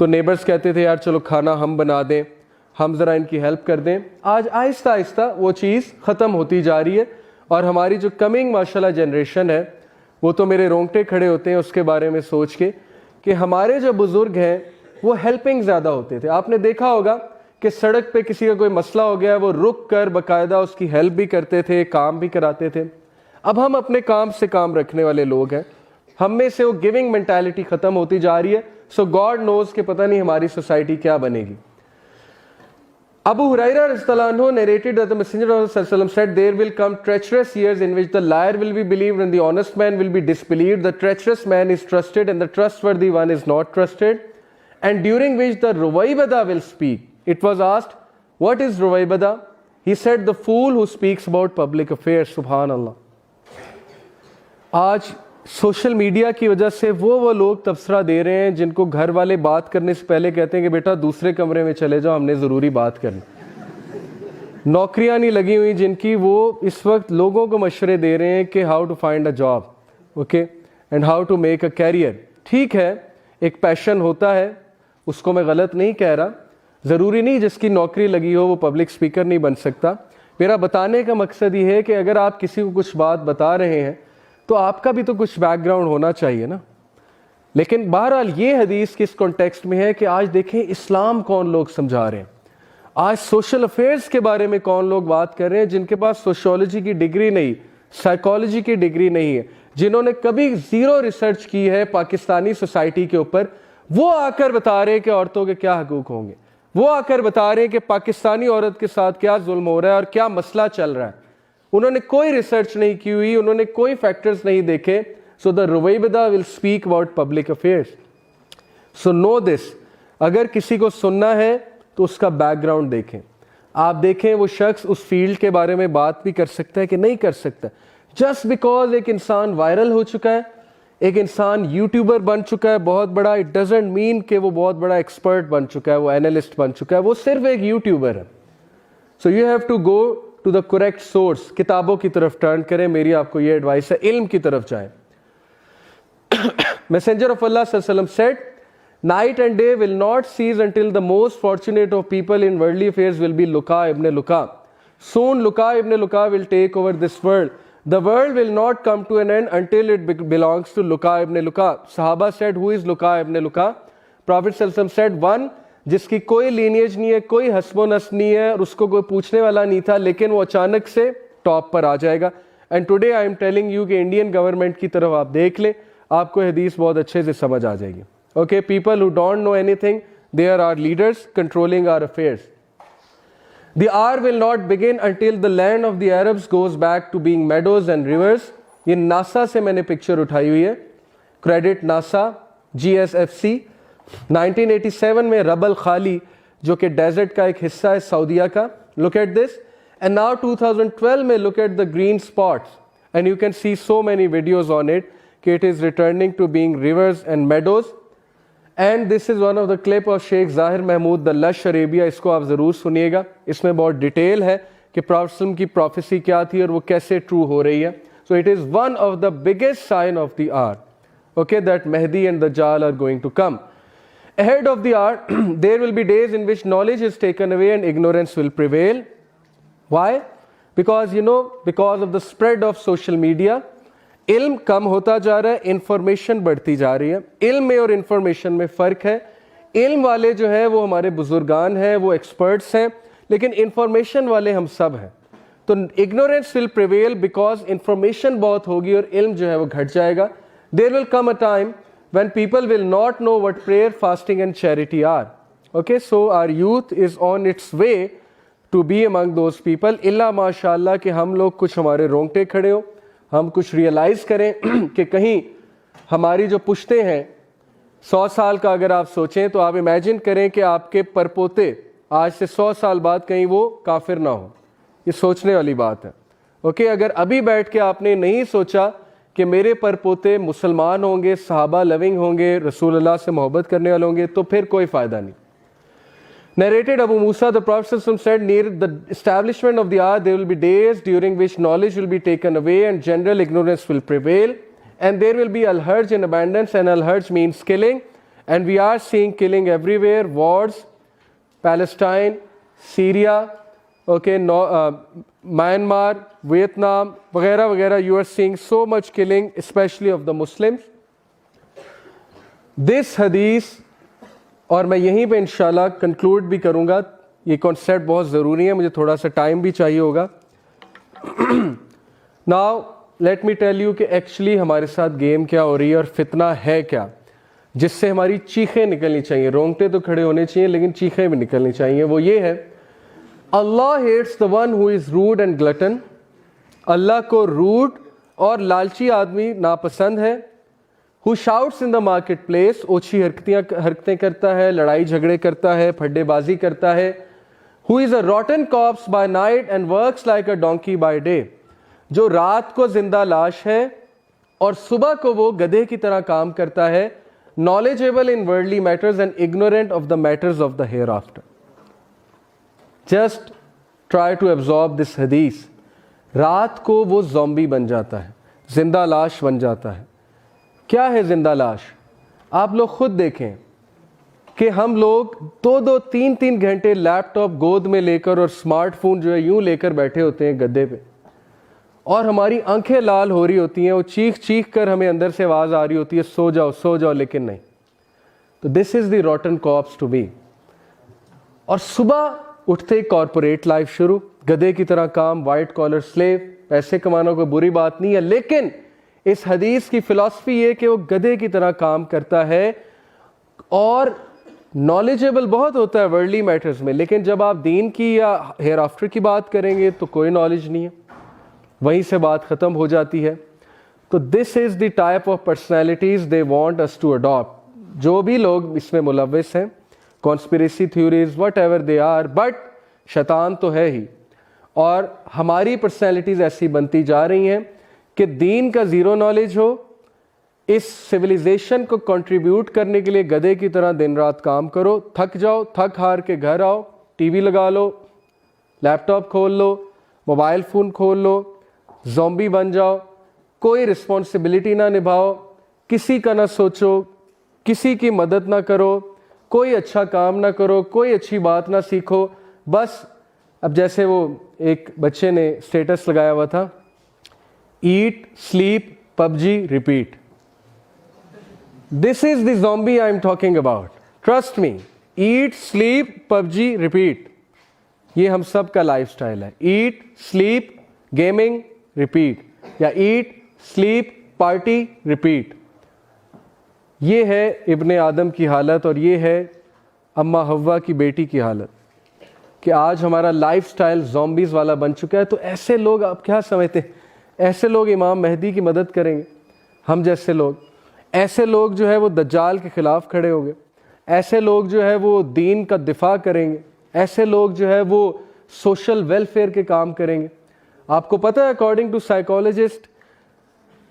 تو نیبرز کہتے تھے یار چلو کھانا ہم بنا دیں, ہم ذرا ان کی ہیلپ کر دیں. آج آہستہ آہستہ وہ چیز ختم ہوتی جا رہی ہے, اور ہماری جو کمنگ ماشاءاللہ جنریشن ہے وہ تو میرے رونگٹے کھڑے ہوتے ہیں اس کے بارے میں سوچ کے کہ ہمارے جو بزرگ ہیں وہ ہیلپنگ زیادہ ہوتے تھے. آپ نے دیکھا ہوگا کہ سڑک پہ کسی کا کوئی مسئلہ ہو گیا ہے وہ رک کر باقاعدہ اس کی ہیلپ بھی کرتے تھے, کام بھی کراتے تھے. اب ہم اپنے کام سے کام رکھنے والے لوگ ہیں, ہم میں سے وہ گیونگ مینٹالٹی ختم ہوتی جا رہی ہے. سو گاڈ نوز کہ پتہ نہیں ہماری سوسائٹی کیا بنے گی. Abu Hurairah رضی اللہ عنہ narrated that the Messenger of Allah sallallahu alaihi wasallam said there will come treacherous years in which the liar will be believed and the honest man will be disbelieved, the treacherous man is trusted and the trustworthy one is not trusted, and during which the Ruwaybada will speak. It was asked, what is Ruwaybada? He said, the fool who speaks about public affairs. Subhanallah. آج social media کی وجہ سے وہ لوگ تبصرہ دے رہے ہیں جن کو گھر والے بات کرنے سے پہلے کہتے ہیں کہ بیٹا دوسرے کمرے میں چلے جاؤ, ہم نے ضروری بات کرنی. نوکریاں نہیں لگی ہوئی جن کی, وہ اس وقت لوگوں کو مشورے دے رہے ہیں کہ how to find a job, okay, and how to make a career. ٹھیک ہے, ایک پیشن ہوتا ہے, اس کو میں غلط نہیں کہہ رہا. ضروری نہیں جس کی نوکری لگی ہو وہ پبلک اسپیکر نہیں بن سکتا. میرا بتانے کا مقصد یہ ہے کہ اگر آپ کسی کو کچھ بات بتا رہے ہیں تو آپ کا بھی تو کچھ بیک گراؤنڈ ہونا چاہیے نا. لیکن بہرحال یہ حدیث کس کانٹیکسٹ میں ہے کہ آج دیکھیں اسلام کون لوگ سمجھا رہے ہیں, آج سوشل افیئرس کے بارے میں کون لوگ بات کر رہے ہیں جن کے پاس سوشیولوجی کی ڈگری نہیں, سائیکالوجی کی ڈگری نہیں ہے, جنہوں نے کبھی زیرو ریسرچ کی ہے پاکستانی سوسائٹی کے اوپر. وہ آ کر بتا رہے ہیں کہ عورتوں کے کیا حقوق ہوں گے, وہ آ کر بتا رہے ہیں کہ پاکستانی عورت کے ساتھ کیا ظلم ہو رہا ہے اور کیا مسئلہ چل رہا ہے. انہوں نے کوئی ریسرچ نہیں کی ہوئی, انہوں نے کوئی فیکٹرز نہیں دیکھے. سو دا رویبدہ will speak about public affairs. So know this, اگر کسی کو سننا ہے تو اس کا بیک گراؤنڈ دیکھیں. آپ دیکھیں وہ شخص اس فیلڈ کے بارے میں بات بھی کر سکتا ہے کہ نہیں کر سکتا. جسٹ بیکاز ایک انسان وائرل ہو چکا ہے, ایک انسان یوٹیوبر بن چکا ہے بہت بڑا, اٹ ڈزنٹ مین کہ وہ بہت بڑا ایکسپرٹ بن چکا ہے, وہ اینالسٹ بن چکا ہے, وہ صرف ایک یوٹیوبر ہے. So you have to go to the correct source. کتابوں کی طرف ٹرن کریں, میری آپ کو یہ ایڈوائس ہے, علم کی طرف جائیں. Messenger of Allah sallallahu alaihi wasallam said, night and day will not cease until the most fortunate of people in worldly affairs will be Luqa ibn Luqa. Soon Luqa ibn Luqa will take over this world. The world will not come to an end until it belongs to Luqa ibn Luqa. Sahaba said, who is Luqa ibn Luqa? Prophet sallallahu alaihi wasallam said, one جس کی کوئی lineage نہیں ہے, کوئی حسب و نسب نہیں ہے, اور اس کو کوئی پوچھنے والا نہیں تھا, لیکن وہ اچانک سے ٹاپ پر آ جائے گا. And today I am telling you کہ انڈین گورنمنٹ کی طرف آپ دیکھ لیں, آپ کو حدیث بہت اچھے سے سمجھ آ جائے گی. Okay, people who don't know any thing, they are are leaders controlling are affairs. The are will not begin until the land of the Arabs goes back to being Meadows and reverse. یہ NASA سے میں نے picture اٹھائی ہوئی ہے, credit NASA, GSFC. 1987 میں رب الخالی جو کہ ڈیزرٹ کا ایک حصہ ہے سعودیہ کا, look at this. And now 2012 میں look at the green spots and you can see so many videos on it کہ it is returning to being rivers and meadows. And this is one of the clip of Sheikh Zahir Mahmood the Lush Arabia. اس کو آپ ضرور سنیے گا, اس میں بہت detail ہے کہ prophet وسلم کی پروفیسی کیا تھی اور وہ کیسے ٹرو ہو رہی ہے. So it is one of the biggest sign of the hour, okay, that Mahdi and Dajjal are going to come. Ahead of the hour, there will be days in which knowledge is taken away and ignorance will prevail. Why? Because because of the spread of social media, علم کم ہوتا جا رہا ہے, information بڑھتی جا رہی ہے. علم میں اور انفارمیشن میں فرق ہے. علم والے جو ہیں وہ ہمارے بزرگان ہیں, وہ ایکسپرٹس ہیں, لیکن انفارمیشن والے ہم سب ہیں. تو ignorance will prevail because information بہت ہوگی اور علم جو ہے وہ گھٹ جائے گا. There will come a time when people will not know what prayer, fasting and charity are. Okay, so our youth is on its way to be among those people. اللہ ماشاء اللہ کہ ہم لوگ کچھ ہمارے رونگٹے کھڑے ہو, ہم کچھ ریئلائز کریں کہ کہیں ہماری جو پشتے ہیں 100 سال کا اگر آپ سوچیں تو آپ امیجن کریں کہ آپ کے پرپوتے آج سے 100 سال بعد کہیں وہ کافر نہ ہو. یہ سوچنے والی بات ہے. اوکے, اگر ابھی بیٹھ کے آپ نے نہیں سوچا کہ میرے پرپوتے مسلمان ہوں گے, صحابہ لونگ ہوں گے, رسول اللہ سے محبت کرنے والے ہوں گے, تو پھر کوئی فائدہ نہیں. Narrated Abu Musa, the Prophet said, near the establishment of the hour, there will be days during which knowledge will be taken away and general ignorance will prevail. And there will be al-harj in abundance, and al-harj means killing. and we are seeing killing everywhere, wars, Palestine, Syria, okay, Myanmar, Vietnam, وغیرہ وغیرہ. You are seeing so much killing, especially of the Muslims. This hadith, اور میں یہیں پہ انشاءاللہ conclude بھی کروں گا, یہ کانسیپٹ بہت ضروری ہے, مجھے تھوڑا سا ٹائم بھی چاہیے ہوگا. Now let me tell you کہ ایکچولی ہمارے ساتھ گیم کیا ہو رہی ہے اور فتنہ ہے کیا, جس سے ہماری چیخیں نکلنی چاہیے. رونگٹے تو کھڑے ہونے چاہیے لیکن چیخیں بھی نکلنی چاہیے. وہ یہ ہے, اللہ hates the one who is rude and glutton. اللہ کو روڈ اور لالچی آدمی ناپسند ہے. who shouts in the market place, اوچھی حرکتیں کرتا ہے, لڑائی جھگڑے کرتا ہے, پھڈے بازی کرتا ہے. who is a rotten corpse by night and works like a donkey by day. جو رات کو زندہ لاش ہے اور صبح کو وہ گدھے کی طرح کام کرتا ہے. knowledgeable in worldly matters and ignorant of the matters of the hereafter. Just try to absorb this hadith. رات کو وہ زومبی بن جاتا ہے, زندہ لاش بن جاتا ہے. کیا ہے زندہ لاش؟ آپ لوگ خود دیکھیں کہ ہم لوگ 2-3 گھنٹے لیپ ٹاپ گود میں لے کر اور اسمارٹ فون جو ہے یوں لے کر بیٹھے ہوتے ہیں گدے پہ, اور ہماری آنکھیں لال ہو رہی ہوتی ہیں, وہ چیخ کر ہمیں اندر سے آواز آ رہی ہوتی ہے سو جاؤ, لیکن نہیں. تو this is the روٹن corps to be. اور صبح اٹھتے کارپوریٹ لائف شروع, گدے کی طرح کام, وائٹ کالر سلیو. پیسے کمانا کوئی بری بات نہیں ہے, لیکن اس حدیث کی فلسفی یہ کہ وہ گدھے کی طرح کام کرتا ہے اور نالجیبل بہت ہوتا ہے ورلڈلی میٹرز میں, لیکن جب آپ دین کی یا ہیئر آفٹر کی بات کریں گے تو کوئی نالج نہیں ہے, وہیں سے بات ختم ہو جاتی ہے. تو this is the type of personalities they want us to adapt. جو بھی لوگ اس میں ملوث ہیں, conspiracy theories whatever they are, but شیطان تو ہے ہی. اور ہماری پرسنالٹیز ایسی بنتی جا رہی ہیں کہ دین کا زیرو نالج ہو, اس سویلائزیشن کو کنٹریبیوٹ کرنے کے لیے گدھے کی طرح دن رات کام کرو, تھک جاؤ, تھک ہار کے گھر آؤ, ٹی وی لگا لو, لیپ ٹاپ کھول لو, موبائل فون کھول لو, زومبی بن جاؤ, کوئی رسپانسبلٹی نہ نبھاؤ, کسی کا نہ سوچو, کسی کی مدد نہ کرو, کوئی اچھا کام نہ کرو, کوئی اچھی بات نہ سیکھو. بس اب جیسے وہ ایک بچے نے اسٹیٹس لگایا ہوا تھا, eat sleep PUBG repeat. This is the zombie I am talking about, trust me. Eat sleep PUBG repeat, یہ ہم سب کا لائف سٹائل ہے. ایٹ سلیپ گیمنگ ریپیٹ, یا ایٹ سلیپ پارٹی ریپیٹ. یہ ہے ابن آدم کی حالت, اور یہ ہے اماں حوا کی بیٹی کی حالت, کہ آج ہمارا لائف سٹائل زومبیز والا بن چکا ہے. تو ایسے لوگ آپ کیا سمجھتے ہیں, ایسے لوگ امام مہدی کی مدد کریں گے؟ ہم جیسے لوگ, ایسے لوگ جو ہے وہ دجال کے خلاف کھڑے ہوں گے, ایسے لوگ جو ہے وہ دین کا دفاع کریں گے, ایسے لوگ جو ہے وہ سوشل ویلفیئر کے کام کریں گے. آپ کو پتہ ہے اکارڈنگ ٹو سائیکالوجسٹ,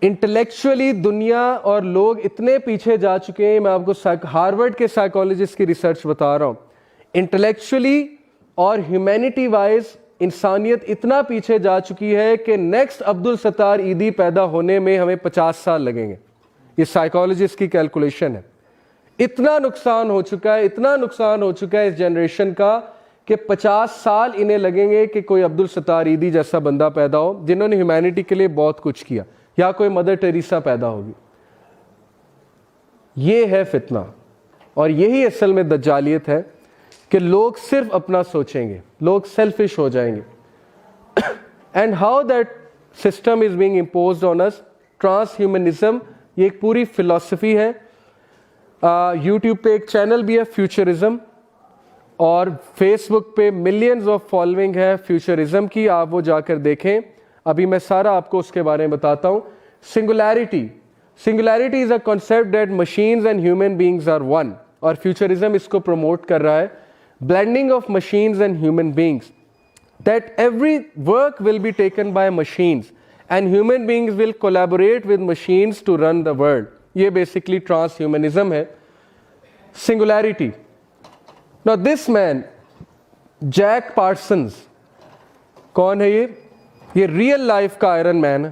انٹلیکچولی دنیا اور لوگ اتنے پیچھے جا چکے ہیں. میں آپ کو ہارورڈ کے سائیکالوجسٹ کی ریسرچ بتا رہا ہوں. انٹلیکچولی اور ہیومینٹی وائز انسانیت اتنا پیچھے جا چکی ہے کہ نیکسٹ عبدالستار عیدی پیدا ہونے میں ہمیں 50 سال لگیں گے. یہ سائیکالوجسٹ کی کیلکولیشن ہے. اتنا نقصان ہو چکا ہے, اتنا نقصان ہو چکا ہے اس جنریشن کا کہ 50 سال انہیں لگیں گے کہ کوئی عبدالستار عیدی جیسا بندہ پیدا ہو جنہوں نے ہیومینٹی کے لیے بہت کچھ کیا, یا کوئی مدر ٹیریسا پیدا ہوگی. یہ ہے فتنہ, اور یہی اصل میں دجالیت ہے کہ لوگ صرف اپنا سوچیں گے, لوگ سیلفش ہو جائیں گے. And how that system is being imposed on us, transhumanism, یہ ایک پوری فلسفی ہے. یوٹیوب پہ ایک چینل بھی ہے فیوچرزم, اور فیس بک پہ ملینز آف فالوئنگ ہے فیوچرزم کی, آپ وہ جا کر دیکھیں. ابھی میں سارا آپ کو اس کے بارے میں بتاتا ہوں. Singularity is a concept that machines and human beings are one, اور فیوچرزم اس کو پروموٹ کر رہا ہے. blending of machines and human beings, that every work will be taken by machines and human beings will collaborate with machines to run the world. یہ basically transhumanism ہے. Singularity. Now this man Jack Parsons کون ہے؟ یہ real life کا iron مین ہے.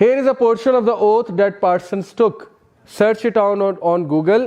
Here is a portion of the oath that Parsons took. Search it on Google.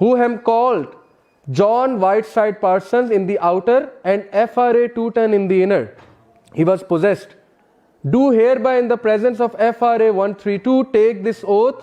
who am called John Whiteside Parsons in the outer and FRA Tooton in the inner, he was possessed. Do hereby in the presence of FRA 132 take this oath.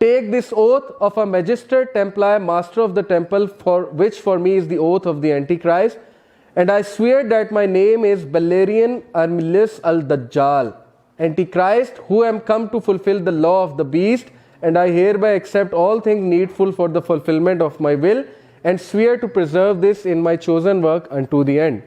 Take this oath of a Magister Templar, master of the temple, for which for me is the oath of the Antichrist, and I swear that my name is Valerian Armilius al-Dajjal, Antichrist, who am come to fulfill the law of the beast, and I hereby accept all things needful for the fulfillment of my will, and swear to preserve this in my chosen work unto the end.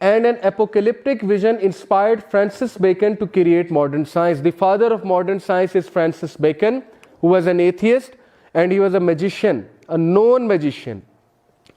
and an apocalyptic vision inspired Francis Bacon to create modern science. The father of modern science is Francis Bacon, who was an atheist and he was a magician, a known magician.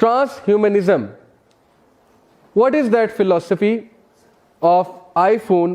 Transhumanism. What is that philosophy of iPhone?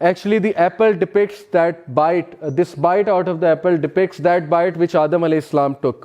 Actually the apple depicts that bite, this bite out of the apple depicts that bite which Adam alayhi salam took.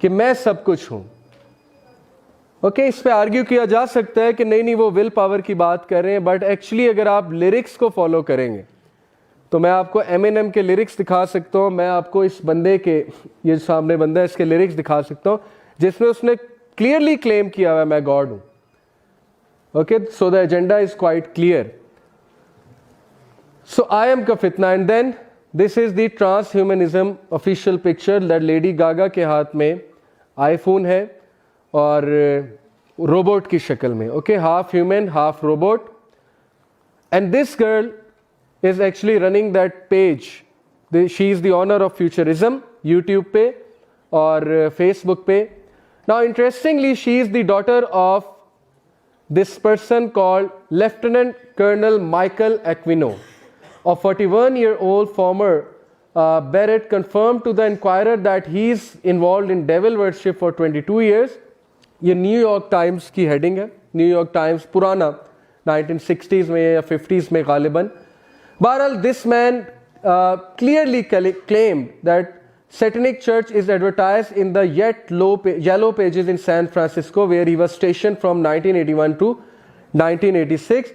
کہ میں سب کچھ ہوں. Okay اس پہ argue کیا جا سکتا ہے کہ نہیں وہ ول پاور کی بات کر رہے ہیں, بٹ ایکچولی اگر آپ لیرکس کو فالو کریں گے تو میں آپ کو M&M کے لیرکس دکھا سکتا ہوں, میں آپ کو اس بندے کے, یہ سامنے بندہ ہے, اس کے لیرکس دکھا سکتا ہوں جس میں اس نے کلیئرلی کلیم کیا ہوا ہے میں گاڈ ہوں. Okay so the agenda is quite clear. So I am کا فتنہ, and then this is the transhumanism official picture that lady Gaga کے ہاتھ میں آئی فون ہے اور روبوٹ کی شکل میں. Okay half human half robot, and this girl is actually running that page. She is the owner of Futurism, YouTube پہ اور Facebook پہ. Now interestingly she is the daughter of this person called Lieutenant Colonel Michael Aquino. A 41-year-old former Barrett confirmed to the Inquirer that he is involved in devil worship for 22 years. یہ new York Times کی heading ہے. New York Times پرانا 1960s میں یا 50s میں غالباً. Bahral, this man clearly claimed that Satanic Church is advertised in the yellow pages in San Francisco, where he was stationed from 1981 to 1986.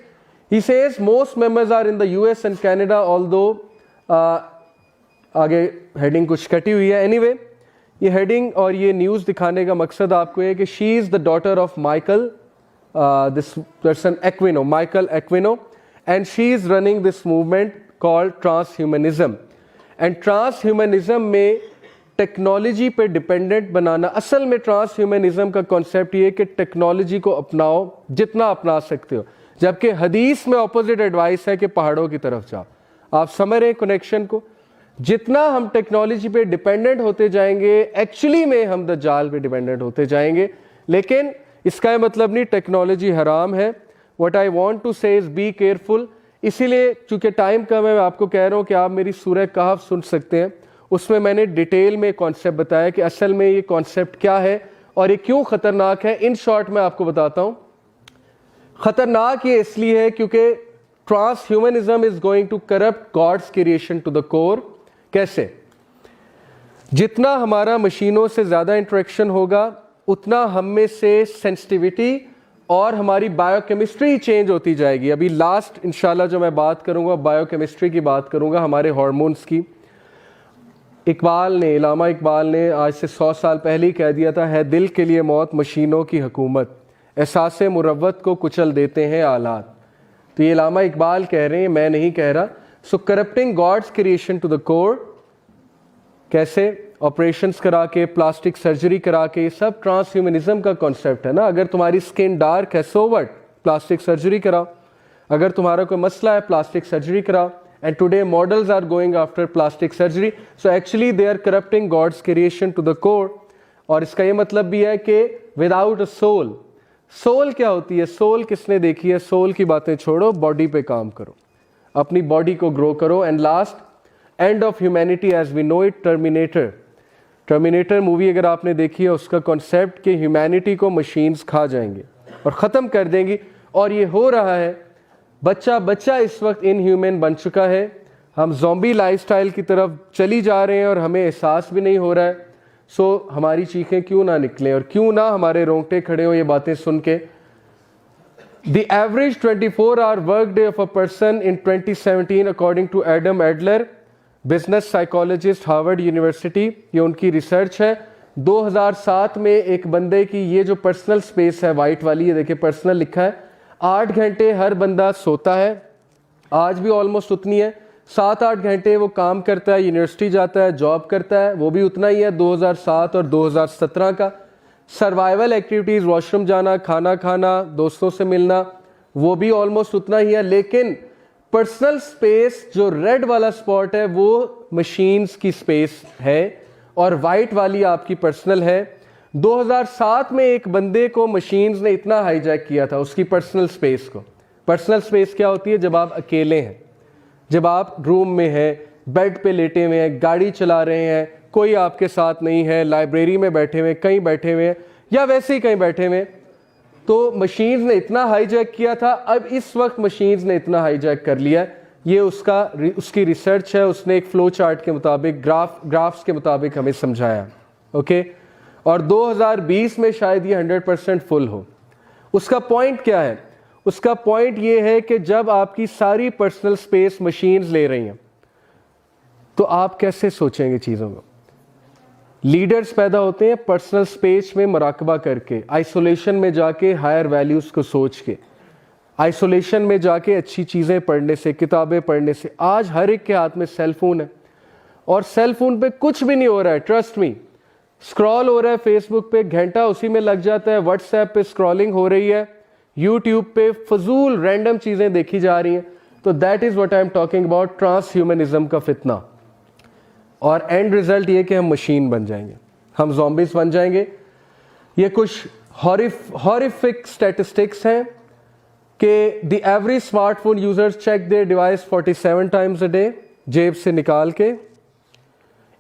He says most members are in the US and Canada, although آگے heading کچھ کٹی ہوئی ہے. Any way یہ heading اور یہ news دکھانے کا مقصد آپ کو یہ کہ she is the daughter of Michael this person Aquino, Michael Aquino, and she is running this movement called transhumanism. and transhumanism میں ٹیکنالوجی پہ ڈپینڈنٹ بنانا, اصل میں ٹرانسہیومنزم کا کانسیپٹ یہ کہ ٹیکنالوجی کو اپناؤ جتنا اپنا سکتے ہو, جبکہ حدیث میں اپوزٹ ایڈوائس ہے کہ پہاڑوں کی طرف جاؤ. آپ سمجھ رہے ہیں کنیکشن کو؟ جتنا ہم ٹیکنالوجی پہ ڈپینڈنٹ ہوتے جائیں گے ایکچولی میں ہم دجال پہ ڈپینڈنٹ ہوتے جائیں گے. لیکن اس کا یہ مطلب نہیں ٹیکنالوجی حرام ہے. What I want to say is be careful. اسی لیے چونکہ ٹائم کم ہے میں آپ کو کہہ رہا ہوں کہ آپ میری سورہ کہف سن سکتے ہیں, اس میں میں نے ڈیٹیل میں کانسیپٹ بتایا کہ اصل میں یہ کانسیپٹ کیا ہے اور یہ کیوں خطرناک ہے. ان شارٹ میں آپ کو بتاتا ہوں. خطرناک یہ اس لیے ہے کیونکہ transhumanism is going to corrupt God's creation to the core. کیسے؟ جتنا ہمارا مشینوں سے زیادہ انٹریکشن ہوگا اتنا ہم میں سے سینسٹیوٹی اور ہماری بایو کیمسٹری چینج ہوتی جائے گی. ابھی لاسٹ انشاءاللہ جو میں بات کروں گا بایو کیمسٹری کی بات کروں گا, ہمارے ہارمونز کی. اقبال نے, علامہ اقبال نے آج سے 100 سال پہلے ہی کہہ دیا تھا, ہے دل کے لیے موت مشینوں کی حکومت, احساس مروت کو کچل دیتے ہیں آلات. تو یہ علامہ اقبال کہہ رہے ہیں, میں نہیں کہہ رہا. سو corrupting God's creation to the core, کیسے؟ آپریشنس کرا کے, پلاسٹک سرجری کرا کے, یہ سب ٹرانس ہیومنزم کا کانسیپٹ ہے نا. اگر تمہاری اسکن ڈارک ہے سو وٹ, پلاسٹک سرجری کراؤ. اگر تمہارا کوئی مسئلہ ہے پلاسٹک سرجری کراؤ. And today models are going after plastic surgery. So actually they are corrupting God's creation to the core. اور اس کا یہ مطلب بھی ہے کہ وداؤٹ اے سول. سول کیا ہوتی ہے؟ سول کس نے دیکھی ہے؟ سول کی باتیں چھوڑو, باڈی پہ کام کرو, اپنی باڈی کو گرو کرو. And last, end of humanity as we know it, terminator. Terminator movie اگر آپ نے دیکھی ہے, اس کا کانسیپٹ کہ ہیومینٹی کو مشینز کھا جائیں گے اور ختم کر دیں گی, اور یہ ہو رہا ہے. بچہ اس وقت ان ہیومن بن چکا ہے. ہم زومبی لائف سٹائل کی طرف چلی جا رہے ہیں اور ہمیں احساس بھی نہیں ہو رہا ہے. سو ہماری چیخیں کیوں نہ نکلیں اور کیوں نہ ہمارے رونگٹے کھڑے ہوں یہ باتیں سن کے. The average 24-hour workday of a person in 2017 according to Adam Adler, business psychologist Harvard university, یہ ان کی ریسرچ ہے. 2007 میں ایک بندے کی یہ جو پرسنل سپیس ہے وائٹ والی, یہ دیکھیں پرسنل لکھا ہے, 8 گھنٹے ہر بندہ سوتا ہے. آج بھی آلموسٹ اتنی ہے. 7-8 گھنٹے وہ کام کرتا ہے, یونیورسٹی جاتا ہے, جاب کرتا ہے, وہ بھی اتنا ہی ہے 2007 اور 2017 کا. سروائیول ایکٹیویٹیز, واش روم جانا, کھانا کھانا, دوستوں سے ملنا, وہ بھی آلموسٹ اتنا ہی ہے. لیکن پرسنل سپیس جو ریڈ والا سپاٹ ہے وہ مشینز کی سپیس ہے اور وائٹ والی آپ کی پرسنل ہے. 2007 میں ایک بندے کو مشینز نے اتنا ہائی جیک کیا تھا, اس کی پرسنل سپیس کو. پرسنل سپیس کیا ہوتی ہے؟ جب آپ اکیلے ہیں, جب آپ روم میں ہیں, بیڈ پہ لیٹے ہوئے ہیں, گاڑی چلا رہے ہیں, کوئی آپ کے ساتھ نہیں ہے, لائبریری میں بیٹھے ہوئے, کہیں بیٹھے ہوئے ہیں یا ویسے ہی کہیں بیٹھے ہوئے. تو مشینز نے اتنا ہائی جیک کیا تھا, اب اس وقت مشینز نے اتنا ہائی جیک کر لیا. یہ اس کی ریسرچ ہے, اس نے ایک فلو چارٹ کے مطابق, گرافس کے مطابق ہمیں سمجھایا. اوکے, اور 2020 میں شاید یہ 100% فل ہو. اس کا پوائنٹ کیا ہے؟ اس کا پوائنٹ یہ ہے کہ جب آپ کی ساری پرسنل سپیس مشینز لے رہی ہیں تو آپ کیسے سوچیں گے چیزوں کو؟ لیڈرز پیدا ہوتے ہیں پرسنل سپیس میں مراقبہ کر کے, آئسولیشن میں جا کے ہائر ویلیوز کو سوچ کے, آئسولیشن میں جا کے اچھی چیزیں پڑھنے سے, کتابیں پڑھنے سے. آج ہر ایک کے ہاتھ میں سیل فون ہے اور سیل فون پہ کچھ بھی نہیں ہو رہا ہے, ٹرسٹ می. اسکرال ہو رہا ہے فیس بک پہ, گھنٹہ اسی میں لگ جاتا ہے, واٹس ایپ پہ اسکرالنگ ہو رہی ہے, یوٹیوب پہ فضول رینڈم چیزیں دیکھی جا رہی ہیں. تو that is what I am talking about, transhumanism کا فتنہ. اور اینڈ ریزلٹ یہ کہ ہم مشین بن جائیں گے, ہم زومبیز بن جائیں گے. یہ کچھ ہارفک اسٹیٹسٹکس ہیں کہ the average smartphone users check their device 47 times a day, جیب سے نکال کے.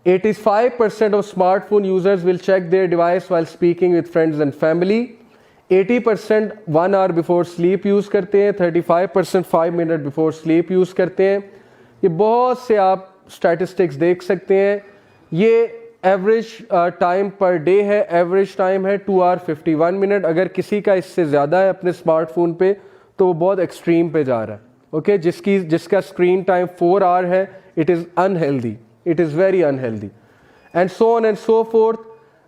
85% of smartphone users will check their device while speaking with friends and family. 80% 1 hour before sleep use کرتے ہیں, 35% 5 minutes before sleep use کرتے ہیں. یہ بہت سے آپ اسٹیٹسٹکس دیکھ سکتے ہیں. یہ ایوریج ٹائم پر ڈے ہے, ایوریج ٹائم ہے 2 hour 51 minute. اگر کسی کا اس سے زیادہ ہے اپنے اسمارٹ فون پہ تو وہ بہت ایکسٹریم پہ جا رہا ہے. اوکے, جس کا اسکرین ٹائم 4 hour ہے, it is unhealthy, it is very unhealthy and so on and so forth.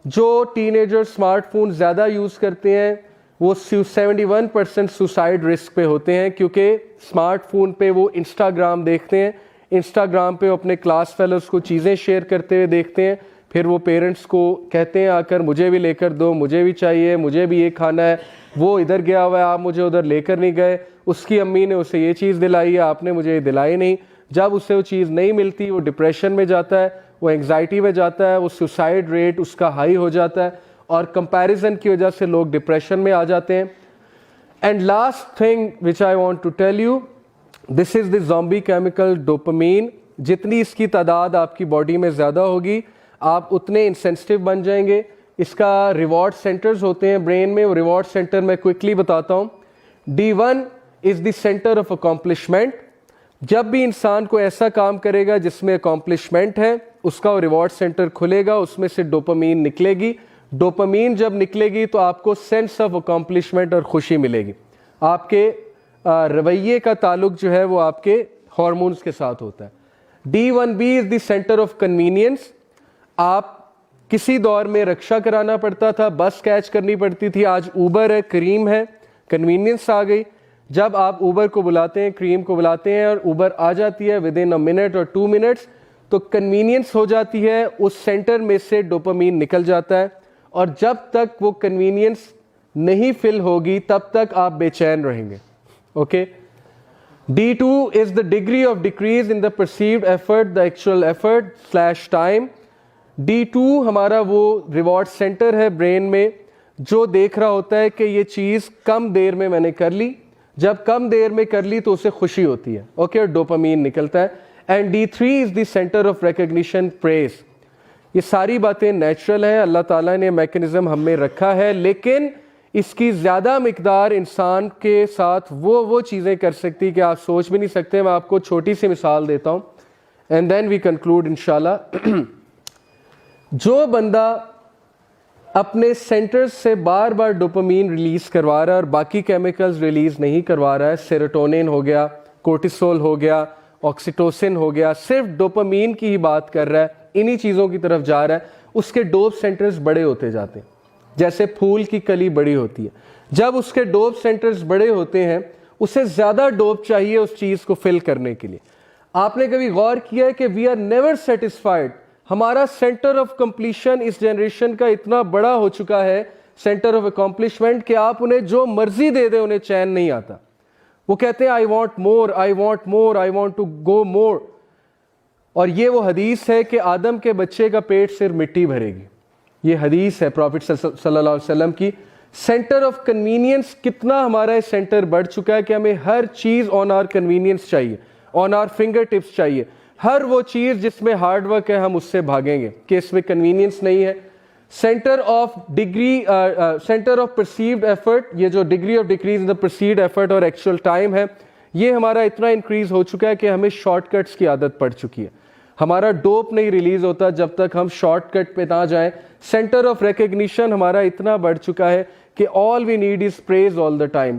جو ٹین ایجر اسمارٹ فون زیادہ یوز کرتے ہیں وہ 71% سوسائڈ رسک پہ ہوتے ہیں, کیونکہ اسمارٹ فون پہ وہ انسٹاگرام دیکھتے ہیں, انسٹاگرام پہ اپنے کلاس فیلوز کو چیزیں شیئر کرتے ہوئے دیکھتے ہیں, پھر وہ پیرنٹس کو کہتے ہیں آ کر مجھے بھی لے کر دو, مجھے بھی چاہیے, مجھے بھی یہ کھانا ہے, وہ ادھر گیا ہوا ہے آپ مجھے ادھر لے کر نہیں گئے, اس کی امی نے اسے یہ چیز دلائی ہے آپ نے مجھے یہ دلائی نہیں. جب اسے وہ چیز نہیں ملتی وہ ڈپریشن میں جاتا ہے, وہ انگزائٹی میں جاتا ہے, وہ سوسائڈ ریٹ اس کا ہائی ہو جاتا ہے, اور کمپیریزن کی وجہ سے لوگ ڈپریشن میں آ جاتے ہیں. And last thing which I want to tell you, this is the zombie chemical dopamine. جتنی اس کی تعداد آپ کی باڈی میں زیادہ ہوگی آپ اتنے انسینسٹیو بن جائیں گے. اس کا ریوارڈ سینٹرز ہوتے ہیں برین میں, وہ ریوارڈ سینٹر میں کوئکلی بتاتا ہوں. D1 is the centre of accomplishment. جب بھی انسان کو ایسا کام کرے گا جس میں اکمپلشمنٹ ہے, اس کا ریوارڈ سینٹر کھلے گا, اس میں سے ڈوپامین نکلے گی. ڈوپامین جب نکلے گی تو آپ کو سینس آف اکمپلشمنٹ اور خوشی ملے گی. آپ کے رویے کا تعلق جو ہے وہ آپ کے ہارمونز کے ساتھ ہوتا ہے. D1B is the centre of convenience. آپ کسی دور میں رکشا کرانا پڑتا تھا, بس کیچ کرنی پڑتی تھی, آج اوبر ہے, کریم ہے, کنوینئنس آ گئی. جب آپ اوبر کو بلاتے ہیں, کریم کو بلاتے ہیں اور اوبر آ جاتی ہے ود ان اے منٹ اور 2 minutes, تو کنوینئنس ہو جاتی ہے, اس سینٹر میں سے ڈوپامین نکل جاتا ہے. اور جب تک وہ کنوینئنس نہیں فل ہوگی تب تک آپ بے چین رہیں گے. Okay, D2 is the degree of decrease in the perceived effort, the actual effort / time. D2 ہمارا وہ ریوارڈ سینٹر ہے برین میں جو دیکھ رہا ہوتا ہے کہ یہ چیز کم دیر میں نے کر لی, جب کم دیر میں کر لی تو اسے خوشی ہوتی ہے. اوکے, ڈوپامین نکلتا ہے. And D3 is the centre of recognition, praise. یہ ساری باتیں نیچرل ہیں, اللہ تعالیٰ نے میکنزم ہم میں رکھا ہے, لیکن اس کی زیادہ مقدار انسان کے ساتھ وہ چیزیں کر سکتی کہ آپ سوچ بھی نہیں سکتے. میں آپ کو چھوٹی سی مثال دیتا ہوں اینڈ دین وی کنکلوڈ انشاءاللہ. جو بندہ اپنے سینٹرز سے بار بار ڈوپامین ریلیز کروا رہا ہے اور باقی کیمیکلز ریلیز نہیں کروا رہا ہے, سیروٹونین ہو گیا, کورٹیسول ہو گیا, آکسیٹوسن ہو گیا, صرف ڈوپامین کی ہی بات کر رہا ہے, انہی چیزوں کی طرف جا رہا ہے, اس کے ڈوپ سینٹرز بڑے ہوتے جاتے ہیں, جیسے پھول کی کلی بڑی ہوتی ہے. جب اس کے ڈوپ سینٹرز بڑے ہوتے ہیں اسے زیادہ ڈوپ چاہیے اس چیز کو فل کرنے کے لیے. آپ نے کبھی غور کیا ہے کہ وی آر نیور سیٹسفائڈ. ہمارا سینٹر آف کمپلیشن اس جنریشن کا اتنا بڑا ہو چکا ہے, سینٹر آف اکمپلشمنٹ, کہ آپ انہیں جو مرضی دے دیں انہیں چین نہیں آتا. وہ کہتے ہیں I want more, I want more, I want to go more. اور یہ وہ حدیث ہے کہ آدم کے بچے کا پیٹ صرف مٹی بھرے گی. یہ حدیث ہے پروفٹ صلی اللہ علیہ وسلم کی. سینٹر آف کنوینئنس کتنا ہمارا سینٹر بڑھ چکا ہے کہ ہمیں ہر چیز آن آر کنوینئنس چاہیے, آن آر فنگر ٹپس چاہیے. ہر وہ چیز جس میں ہارڈ ورک ہے ہم اس سے بھاگیں گے کہ اس میں کنوینئنس نہیں ہے. سینٹر آف پرسیوڈ ایفرٹ, یہ جو degree of decrease in the perceived effort اور ایکچوئل ٹائم ہے, یہ ہمارا اتنا انکریز ہو چکا ہے کہ ہمیں شارٹ کٹس کی عادت پڑ چکی ہے. ہمارا ڈوپ نہیں ریلیز ہوتا جب تک ہم شارٹ کٹ پہ نہ جائیں. سینٹر آف ریکگنیشن ہمارا اتنا بڑھ چکا ہے کہ آل we need is praise all the time.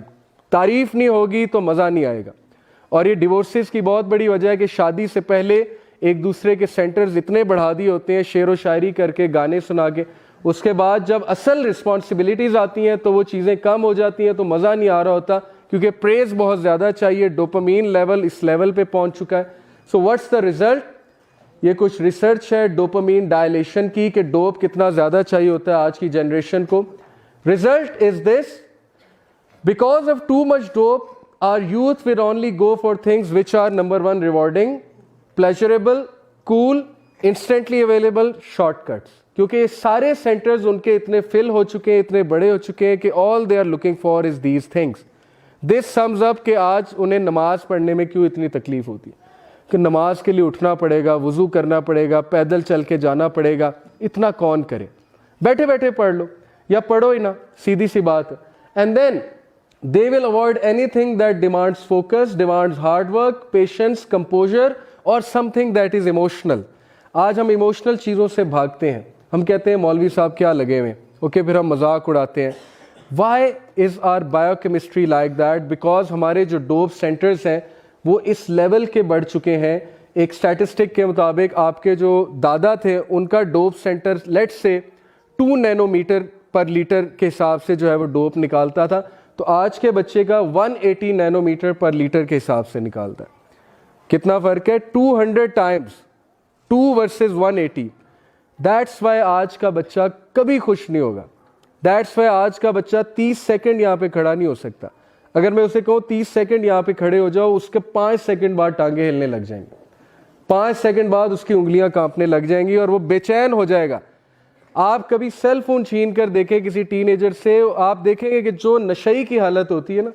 تعریف نہیں ہوگی تو مزہ نہیں آئے گا. اور یہ ڈیورسز کی بہت بڑی وجہ ہے کہ شادی سے پہلے ایک دوسرے کے سینٹرز اتنے بڑھا دیے ہوتے ہیں شعر و شاعری کر کے, گانے سنا کے. اس کے بعد جب اصل رسپانسبلٹیز آتی ہیں تو وہ چیزیں کم ہو جاتی ہیں, تو مزہ نہیں آ رہا ہوتا کیونکہ پریز بہت زیادہ چاہیے. ڈوپامین لیول اس لیول پہ پہنچ چکا ہے. So what's the result? یہ کچھ ریسرچ ہے ڈوپامین ڈائلیشن کی کہ ڈوپ کتنا زیادہ چاہیے ہوتا ہے آج کی جنریشن کو. Result is this: because of too much dope, our youth will only go for things which are number one rewarding, pleasurable, cool, instantly available, shortcuts. کیونکہ یہ سارے سینٹرز ان کے اتنے فل ہو چکے ہیں, اتنے بڑے ہو چکے ہیں کہ all they are looking for is these things. This sums up کہ آج انہیں نماز پڑھنے میں کیوں اتنی تکلیف ہوتی ہے کہ نماز کے لیے اٹھنا پڑے گا, وضو کرنا پڑے گا, پیدل چل کے جانا پڑے گا. اتنا کون کرے؟ بیٹھے بیٹھے پڑھ لو یا پڑھو ہی نہ, سیدھی سی بات ہے. And then they will avoid anything that demands focus, demands hard work, patience, composure or something that is emotional. آج ہم ایموشنل چیزوں سے بھاگتے ہیں. ہم کہتے ہیں مولوی صاحب کیا لگے ہوئے, اوکے, پھر ہم مذاق اڑاتے ہیں. Why is our biochemistry like that? Because ہمارے جو ڈوپ سینٹرز ہیں وہ اس لیول کے بڑھ چکے ہیں. ایک اسٹیٹسٹک کے مطابق آپ کے جو دادا تھے ان کا ڈوپ سینٹر لیٹ سے 2 نینو میٹر پر لیٹر کے حساب سے جو ہے وہ ڈوپ نکالتا تھا, تو آج کے بچے کا 180 نینو میٹر پر لیٹر کے حساب سے نکالتا ہے. کتنا فرق ہے؟ 200 ٹائمز, 2 versus 180. دیٹس وائی آج کا بچہ کبھی خوش نہیں ہوگا. دیٹس وائی آج کا بچہ 30 سیکنڈ یہاں پہ کھڑا نہیں ہو سکتا. اگر میں اسے کہوں 30 سیکنڈ یہاں پہ کھڑے ہو جاؤ, اس کے 5 سیکنڈ بعد ٹانگیں ہلنے لگ جائیں گی, 5 سیکنڈ بعد اس کی انگلیاں کانپنے لگ جائیں گی اور وہ بے چین ہو جائے گا. آپ کبھی سیل فون چھین کر دیکھیں کسی ٹین ایجر سے, آپ دیکھیں گے کہ جو نشئی کی حالت ہوتی ہے نا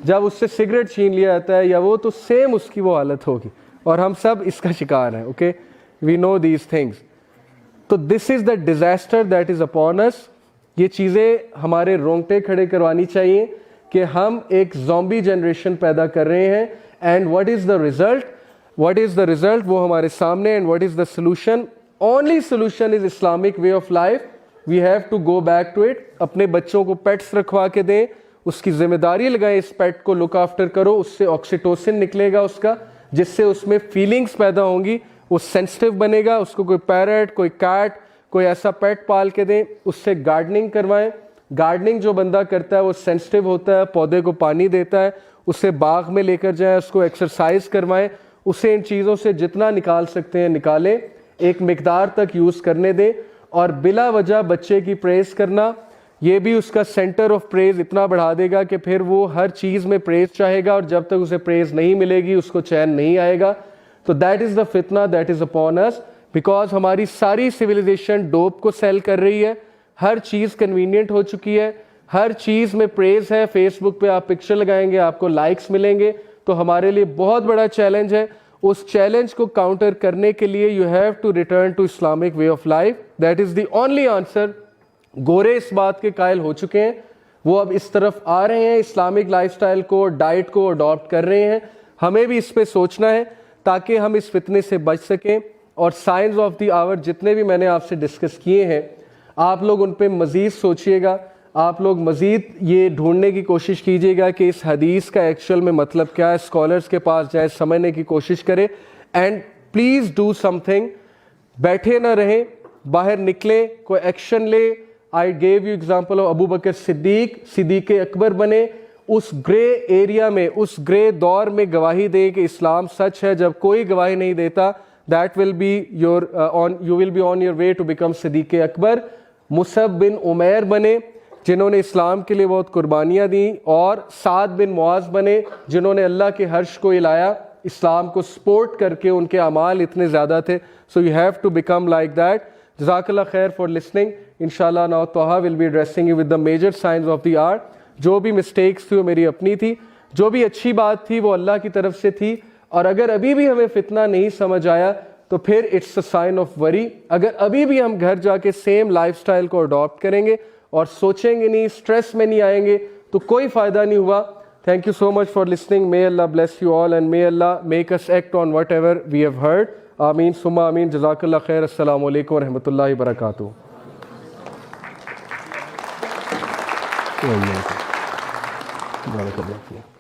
جب اس سے سگریٹ چھین لیا جاتا ہے یا وہ, تو سیم اس کی وہ حالت ہوگی. اور ہم سب اس کا شکار ہیں. Okay, we know these things. تو this is the disaster that is upon us. یہ چیزیں ہمارے رونگٹے کھڑے کروانی چاہیے کہ ہم ایک زومبی جنریشن پیدا کر رہے ہیں. And what is the result? What is the result وہ ہمارے سامنے. And what is the solution? Only solution is Islamic way of life. We have to go back to it. اپنے بچوں کو پیٹس رکھوا کے دیں, اس کی ذمہ داری لگائیں, اس پیٹ کو لک آفٹر کرو, اس سے آکسیٹوسن نکلے گا اس کا, جس سے اس میں فیلنگز پیدا ہوں گی, وہ سینسٹیو بنے گا. اس کو کوئی پیرٹ, کوئی کیٹ, کوئی ایسا پیٹ پال کے دیں. اس سے گارڈننگ کروائیں. گارڈننگ جو بندہ کرتا ہے وہ سینسٹیو ہوتا ہے, پودے کو پانی دیتا ہے. اسے باغ میں لے کر جائیں, اس کو ایکسرسائز کروائیں, اسے ان چیزوں سے جتنا نکال سکتے ہیں نکالیں, ایک مقدار تک یوز کرنے دیں. اور بلا وجہ بچے کی پریز کرنا, یہ بھی اس کا سینٹر آف پریز اتنا بڑھا دے گا کہ پھر وہ ہر چیز میں پریز چاہے گا, اور جب تک اسے پریز نہیں ملے گی اس کو چین نہیں آئے گا. تو دیٹ از دا فتنہ that is upon us, because ہماری ساری سویلائزیشن ڈوپ کو سیل کر رہی ہے. ہر چیز کنوینئنٹ ہو چکی ہے, ہر چیز میں پریز ہے. فیس بک پہ آپ پکچر لگائیں گے آپ کو لائکس ملیں گے. تو ہمارے لیے بہت بڑا چیلنج ہے. اس چیلنج کو کاؤنٹر کرنے کے لیے you have to return to Islamic way of life. That is the only answer. گورے اس بات کے قائل ہو چکے ہیں, وہ اب اس طرف آ رہے ہیں, اسلامک لائف سٹائل کو, ڈائٹ کو اڈاپٹ کر رہے ہیں. ہمیں بھی اس پہ سوچنا ہے تاکہ ہم اس فتنے سے بچ سکیں. اور سائنس آف دی آور جتنے بھی میں نے آپ سے ڈسکس کیے ہیں, آپ لوگ ان پہ مزید سوچئے گا. آپ لوگ مزید یہ ڈھونڈنے کی کوشش کیجیے گا کہ اس حدیث کا ایکچوئل میں مطلب کیا ہے. اسکالرس کے پاس جائیں, سمجھنے کی کوشش کریں. And please do some thing. بیٹھے نہ رہیں, باہر نکلیں, کوئی ایکشن لیں. آئی گیو یو ایگزامپل آف ابو بکر صدیق. صدیق اکبر بنے, اس گرے ایریا میں, اس گرے دور میں گواہی دیں کہ اسلام سچ ہے. جب کوئی گواہی نہیں دیتا, that will be your you will be on your way to become صدیق اکبر. مصعب بن عمیر بنے جنہوں نے اسلام کے لیے بہت قربانیاں دیں, اور سعد بن معاذ بنے جنہوں نے اللہ کے عرش کو ہلایا, اسلام کو سپورٹ کر کے. ان کے اعمال اتنے زیادہ تھے. So you have to become like that. جزاک اللہ خیر for listening. انشاءاللہ now Taha will be addressing you with the major signs of the hour. جو بھی مسٹیکس تھی وہ میری اپنی تھی, جو بھی اچھی بات تھی وہ اللہ کی طرف سے تھی. اور اگر ابھی بھی ہمیں فتنہ نہیں سمجھ آیا تو پھر اٹس اے سائن آف وری. اگر ابھی بھی ہم گھر جا کے سیم لائف سٹائل کو اڈاپٹ کریں گے اور سوچیں گے نہیں, اسٹریس میں نہیں آئیں گے, تو کوئی فائدہ نہیں ہوا. Thank you so much for listening. May Allah bless you all and may Allah make us act on whatever we have heard. Ameen summa ameen. Jazakallah khair. Assalamu alaikum wa rahmatullahi wa barakatuh. Barakallahu.